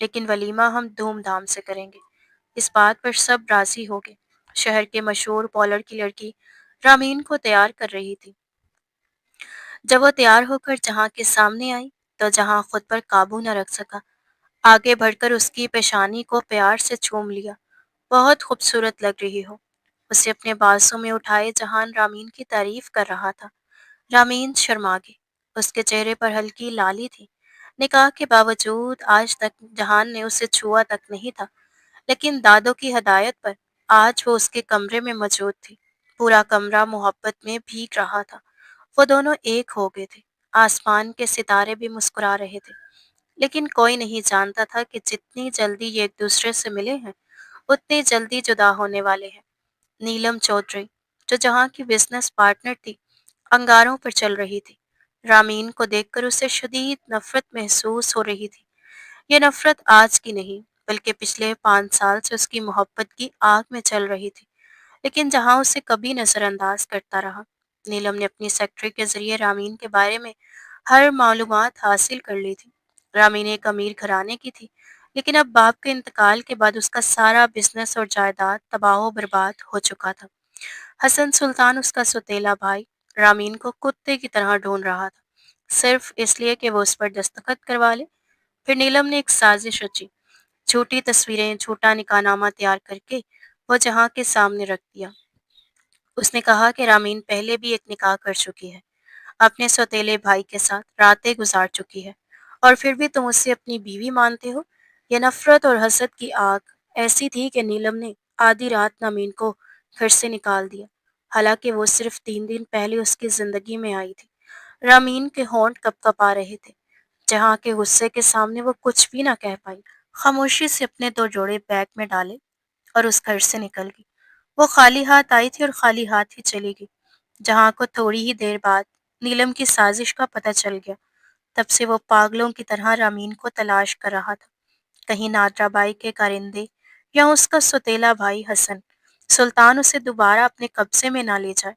लेकिन वलीमा हम धूमधाम से करेंगे। इस बात पर सब राजी हो गए। शहर के मशहूर बॉलर की लड़की रामीन को तैयार कर रही थी। जब वो तैयार होकर जहां के सामने आई तो जहां खुद पर काबू न रख सका। आगे बढ़कर उसकी पेशानी को प्यार से चूम लिया। बहुत खूबसूरत लग रही हो। उसे अपने बाजू में उठाए जहान रामीन की तारीफ कर रहा था। रामीन शर्मा गई। उसके चेहरे पर हल्की लाली थी। निकाह के बावजूद आज तक जहान ने उसे छुआ तक नहीं था, लेकिन दादों की हदायत पर आज वो उसके कमरे में मौजूद थी। पूरा कमरा मोहब्बत में भीग रहा था। वो दोनों एक हो गए थे। आसमान के सितारे भी मुस्कुरा रहे थे। लेकिन कोई नहीं जानता था कि जितनी जल्दी ये एक दूसरे से मिले हैं, उतनी जल्दी जुदा होने वाले हैं। नीलम चौधरी, जो जहाँ की बिजनेस पार्टनर थी, अंगारों पर चल रही थी। रामीन को देखकर उसे शदीद नफरत महसूस हो रही थी। ये नफरत आज की नहीं, बल्कि पिछले 5 साल से उसकी मोहब्बत की आग में चल रही थी। लेकिन जहां उसे कभी नजरअंदाज करता रहा। नीलम ने अपनी सेक्रेटरी के जरिए रामीन के बारे में हर मालूमात हासिल कर ली थी। रामीन एक अमीर घराने की थी, लेकिन अब बाप के इंतकाल के बाद उसका सारा बिजनेस और जायदाद तबाह बर्बाद हो चुका था। हसन सुल्तान, उसका सौतेला भाई, रामीन को कुत्ते की तरह ढूंढ रहा था, सिर्फ इसलिए कि वो उस पर दस्तखत करवा ले। फिर नीलम ने एक साजिश रची। झूठी तस्वीरें, झूठा निकाहनामा तैयार करके वो जहां के सामने रख दिया। उसने कहा कि रामीन पहले भी एक निकाह कर चुकी है, अपने सौतेले भाई के साथ रातें गुजार चुकी है, और फिर भी तुम उसे अपनी बीवी मानते हो। यह नफरत और हसद की आग ऐसी थी कि नीलम ने आधी रात रामीन को घर से निकाल दिया, हालांकि वो सिर्फ 3 दिन पहले उसकी जिंदगी में आई थी। रामीन के होंठ कपकपा रहे थे। जहाँ के गुस्से के सामने वो कुछ भी ना कह पाई। खामोशी से अपने 2 जोड़े बैग में डाले और उस घर से निकल गई। वो खाली हाथ आई थी और खाली हाथ ही चली गई। जहाँ को थोड़ी ही देर बाद नीलम की साजिश का पता चल गया। तब से वो पागलों की तरह रामीन को तलाश कर रहा था, कहीं नादरा बाई के कारिंदे या उसका सौतेला भाई हसन सुल्तान उसे दोबारा अपने कब्जे में ना ले जाए।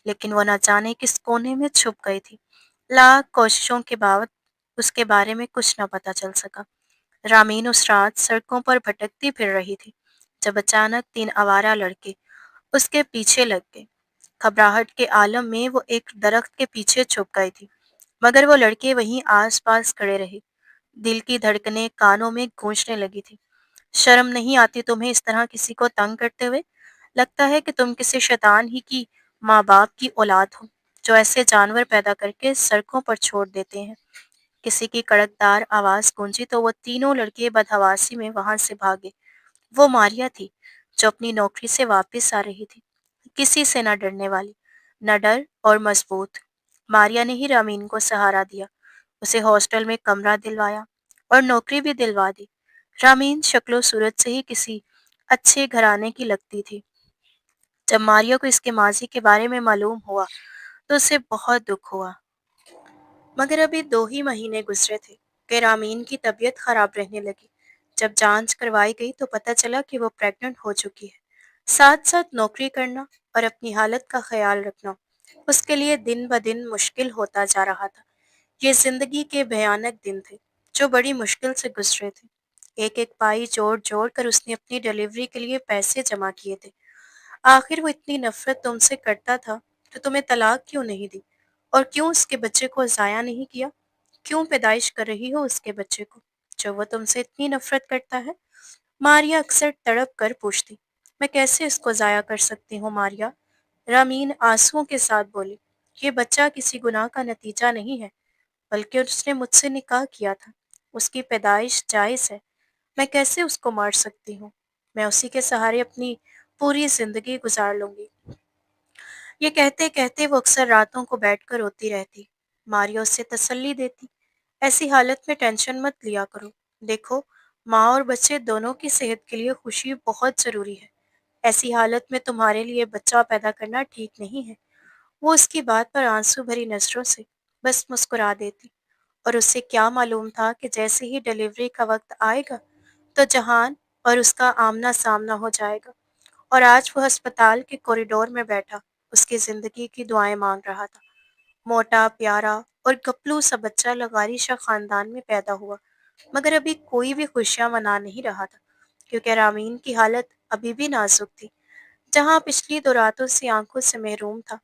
लेकिन वो न जाने किस कोने में छुप गई थी। लाख कोशिशों के बाद उसके बारे में कुछ न पता चल सका। रामीन उस रात सड़कों पर भटकती फिर रही थी, जब अचानक 3 आवारा लड़के उसके पीछे लग गए। घबराहट के आलम में वो एक दरख्त के पीछे छुप गई थी, मगर वो लड़के वहीं आसपास खड़े रहे। दिल की धड़कनें कानों में गूंजने लगी थी। शर्म नहीं आती तुम्हें इस तरह किसी को तंग करते हुए? लगता है कि तुम किसी शैतान ही की माँ बाप की औलाद हो, जो ऐसे जानवर पैदा करके सड़कों पर छोड़ देते हैं। किसी की कड़कदार आवाज गूंजी तो वो तीनों लड़के बदहवासी में वहां से भागे। वो मारिया थी, जो अपनी नौकरी से वापस आ रही थी, किसी से न डरने वाली, न डर और मजबूत। मारिया ने ही रामीन को सहारा दिया, उसे हॉस्टल में कमरा दिलवाया और नौकरी भी दिलवा दी। रामीन शक्लो सूरत से ही किसी अच्छे घराने की लगती थी। जब मारिया को इसके माजी के बारे में मालूम हुआ तो उसे बहुत दुख हुआ। मगर अभी 2 ही महीने गुजरे थे कि रामीन की तबीयत खराब रहने लगी। जब जांच करवाई गई तो पता चला कि वो प्रेग्नेंट हो चुकी है। साथ साथ नौकरी करना और अपनी हालत का ख्याल रखना उसके लिए दिन ब दिन मुश्किल होता जा रहा था। ये जिंदगी के भयानक दिन थे जो बड़ी मुश्किल से गुजरे थे। एक एक पाई जोड़ जोड़ कर उसने अपनी डिलीवरी के लिए पैसे जमा किए थे। आखिर वो इतनी नफरत तुमसे करता था तो तुम्हें तलाक क्यों नहीं दी? और क्यों उसके बच्चे को जाया नहीं किया? क्यों पैदाइश कर रही हो उसके बच्चे को जो वो तुमसे इतनी नफरत करता है? मारिया अक्सर तड़प कर पूछती। मैं कैसे इसको जाया कर सकती हूँ मारिया? रामीन आंसुओं के साथ बोली। ये बच्चा किसी गुनाह का नतीजा नहीं है, बल्कि उसने मुझसे निकाह किया था। उसकी पैदाइश जायज है। मैं कैसे उसको मार सकती हूँ? मैं उसी के सहारे अपनी पूरी जिंदगी गुजार लूंगी। ये कहते कहते वो अक्सर रातों को बैठकर रोती रहती। मारिया उसे तसल्ली देती। ऐसी हालत में टेंशन मत लिया करो। देखो, माँ और बच्चे दोनों की सेहत के लिए खुशी बहुत जरूरी है। ऐसी हालत में तुम्हारे लिए बच्चा पैदा करना ठीक नहीं है। वो उसकी बात पर आंसू भरी नजरों से बस मुस्कुरा देती। और उससे क्या मालूम था कि जैसे ही डिलीवरी का वक्त आएगा तो जहान और उसका आमना सामना हो जाएगा। और आज वो अस्पताल के कॉरिडोर में बैठा उसकी जिंदगी की दुआएं मांग रहा था। मोटा प्यारा और गपलू सा बच्चा लवारिशा खानदान में पैदा हुआ, मगर अभी कोई भी खुशियां मना नहीं रहा था, क्योंकि रामीन की हालत अभी भी नाजुक थी। जहां पिछली 2 रातों से आंखों से महरूम था,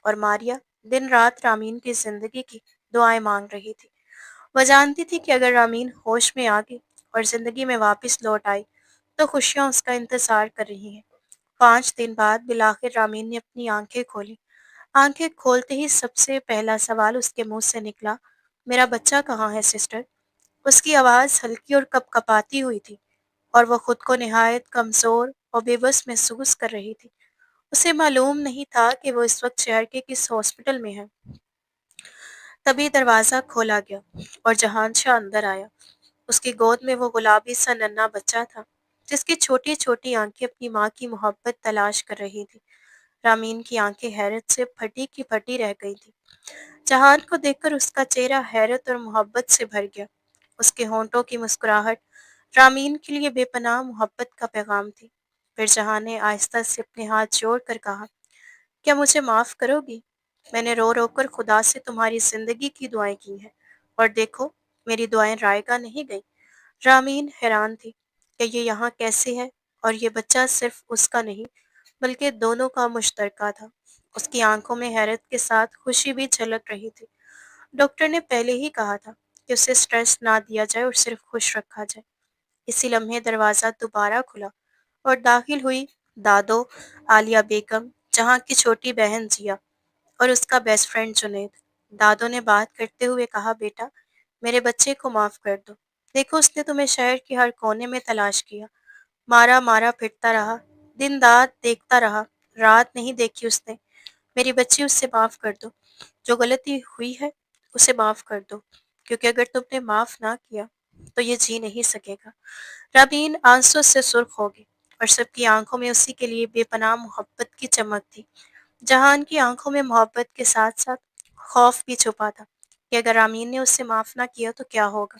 और मारिया दिन रात रामीन की जिंदगी की दुआएं मांग रही थी। वह जानती थी कि अगर रामीन होश में आ गई और जिंदगी में वापस लौट आई तो खुशियां उसका इंतजार कर रही हैं। 5 दिन बाद बिलाखिर रामीन ने अपनी आंखें खोली। आंखें खोलते ही सबसे पहला सवाल उसके मुंह से निकला, मेरा बच्चा कहाँ है सिस्टर? उसकी आवाज हल्की और कपकपाती हुई थी, और वह खुद को निहायत कमजोर और बेबस महसूस कर रही थी। उसे मालूम नहीं था कि वो इस वक्त शहर के किस हॉस्पिटल में है। तभी दरवाजा खोला गया और जहानशाह अंदर आया। उसकी गोद में वो गुलाबी सा नन्हा बच्चा था, जिसकी छोटी छोटी आंखें अपनी माँ की मोहब्बत तलाश कर रही थी। रामीन की आंखें हैरत से फटी की फटी रह गई थी। जहान को देखकर उसका चेहरा हैरत और मोहब्बत से भर गया। उसके होंठों की मुस्कुराहट रामीन के लिए बेपनाह मोहब्बत का पैगाम थी। फिर जहान ने आहिस्ता से अपने हाथ जोड़कर कहा, क्या मुझे माफ करोगी? मैंने रो रो कर खुदा से तुम्हारी जिंदगी की दुआएं की हैं, और देखो, मेरी दुआएं रायगा नहीं गई। रामीन हैरान थी कि ये यहाँ कैसे है, और ये बच्चा सिर्फ उसका नहीं बल्कि दोनों का मुश्तरका था। उसकी आंखों में हैरत के साथ खुशी भी झलक रही थी। डॉक्टर ने पहले ही कहा था कि उसे स्ट्रेस ना दिया जाए और सिर्फ खुश रखा जाए। इसी लम्हे दरवाज़ा दोबारा खुला और दाखिल हुई दादो आलिया बेगम, जहाँ की छोटी बहन जिया और उसका बेस्ट फ्रेंड जुनैद। दादो ने बात करते हुए कहा, बेटा, मेरे बच्चे को माफ कर दो। देखो, उसने तुम्हें शहर के हर कोने में तलाश किया, मारा मारा फिरता रहा, दिन रात देखता रहा, रात नहीं देखी उसने। मेरी बच्ची, उससे माफ कर दो। जो गलती हुई है उसे माफ कर दो, क्योंकि अगर तुमने माफ ना किया तो ये जी नहीं सकेगा। रबीन आंसू से सुर्ख हो गई, और सबकी आंखों में उसी के लिए बेपनाह मोहब्बत की चमक थी। जहान की आंखों में मोहब्बत के साथ साथ खौफ भी छुपा था कि अगर आमीन ने उसे माफ ना किया तो क्या होगा।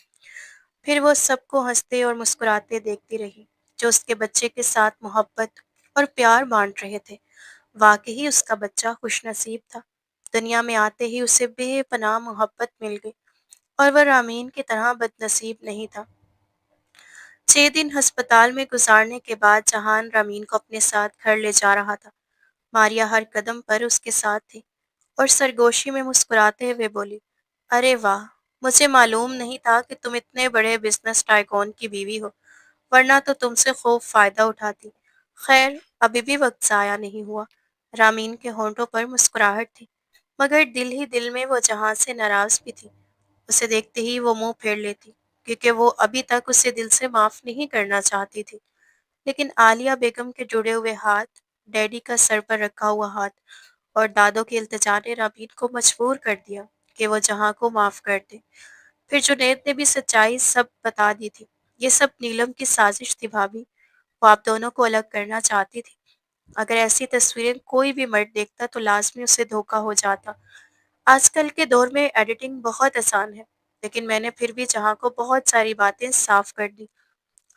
फिर वो सबको हंसते और मुस्कुराते देखती रही, जो उसके बच्चे के साथ मोहब्बत और प्यार बांट रहे थे। वाकई उसका बच्चा खुशनसीब था। दुनिया में आते ही उसे बेपनाह मोहब्बत मिल गई, और वह रामीन की तरह बदनसीब नहीं था। 6 दिन अस्पताल में गुजारने के बाद जहान रामीन को अपने साथ घर ले जा रहा था। मारिया हर कदम पर उसके साथ थी और सरगोशी में मुस्कुराते हुए बोली, अरे वाह, मुझे मालूम नहीं था कि तुम इतने बड़े बिजनेस टाइकून की बीवी हो, वरना तो तुमसे खूब फायदा उठाती। खैर, अभी भी वक्त जाया नहीं हुआ। रामीन के होंठों पर मुस्कुराहट थी, मगर दिल ही दिल में वो जहां से नाराज भी थी। उसे देखते ही वो मुंह फेर लेती, क्योंकि वो अभी तक उसे दिल से माफ नहीं करना चाहती थी। लेकिन आलिया बेगम के जुड़े हुए हाथ, डैडी का सर पर रखा हुआ हाथ और दादों की इल्तिजा ने रामीन को मजबूर कर दिया कि वो जहां को माफ कर दे। फिर जुनैद ने भी सच्चाई सब बता दी थी। ये सब नीलम की साजिश थी भाभी। वो आप दोनों को अलग करना चाहती थी। अगर ऐसी तस्वीरें कोई भी मर्द देखता तो लाजमी उसे धोखा हो जाता। आजकल के दौर में एडिटिंग बहुत आसान है, लेकिन मैंने फिर भी जहां को बहुत सारी बातें साफ कर दी।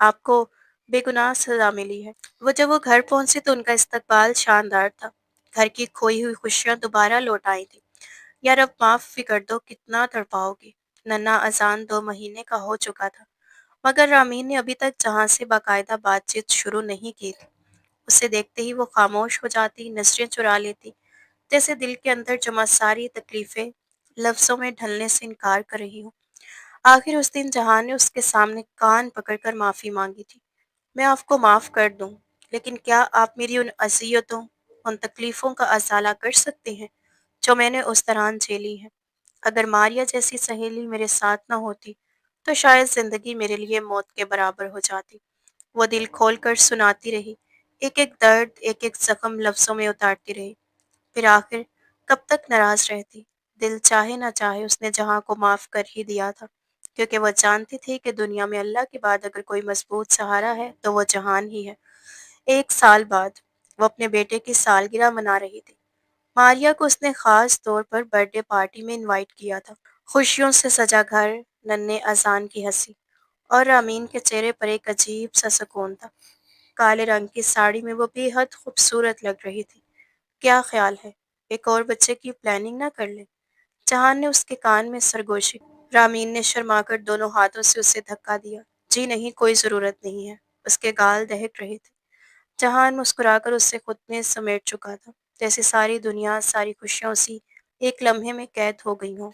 आपको बेगुनाह सजा मिली है। वो जब वो घर पहुंचे तो उनका इस्तकबाल शानदार था। घर की खोई हुई खुशियां दोबारा लौट आई थी। यार अब माफ भी कर दो, कितना तड़पाओगी। नन्हा अजान 2 महीने का हो चुका था, मगर रामीन ने अभी तक जहां से बाकायदा बातचीत शुरू नहीं की थी। उसे देखते ही वो खामोश हो जाती, नजरें चुरा लेती, जैसे दिल के अंदर जमा सारी तकलीफें लफ्जों में ढलने से इनकार कर रही हूँ। आखिर उस दिन जहां ने उसके सामने कान पकड़कर माफी मांगी थी। मैं आपको माफ कर दूं, लेकिन क्या आप मेरी उन अज़ियतों, उन तकलीफों का अजाला कर सकते हैं जो मैंने उस दौरान झेली है? अगर मारिया जैसी सहेली मेरे साथ न होती, तो शायद जिंदगी मेरे लिए मौत के बराबर हो जाती। वो दिल खोलकर सुनाती रही, एक एक दर्द, एक एक जख्म लफ्जों में उतारती रही। फिर आखिर कब तक नाराज रहती? दिल चाहे ना चाहे उसने जहां को माफ कर ही दिया था, क्योंकि वह जानती थी कि दुनिया में अल्लाह के बाद अगर कोई मजबूत सहारा है तो वो जहान ही है। 1 साल बाद वो अपने बेटे की सालगिरह मना रही थी। मारिया को उसने खास तौर पर बर्थडे पार्टी में इनवाइट किया था। खुशियों से सजा घर, नन्हे अजान की हंसी और अमीन के चेहरे पर एक अजीब सा सुकून था। काले रंग की साड़ी में वो बेहद खूबसूरत लग रही थी। क्या ख्याल है, एक और बच्चे की प्लानिंग ना कर ले? जहान ने उसके कान में सरगोशी। रामीन ने शर्माकर दोनों हाथों से उसे धक्का दिया। जी नहीं, कोई जरूरत नहीं है। उसके गाल दहक रहे थे। जहान मुस्कुराकर उससे खुद में समेट चुका था, जैसे सारी दुनिया, सारी खुशियां उसी एक लम्हे में कैद हो गई हों।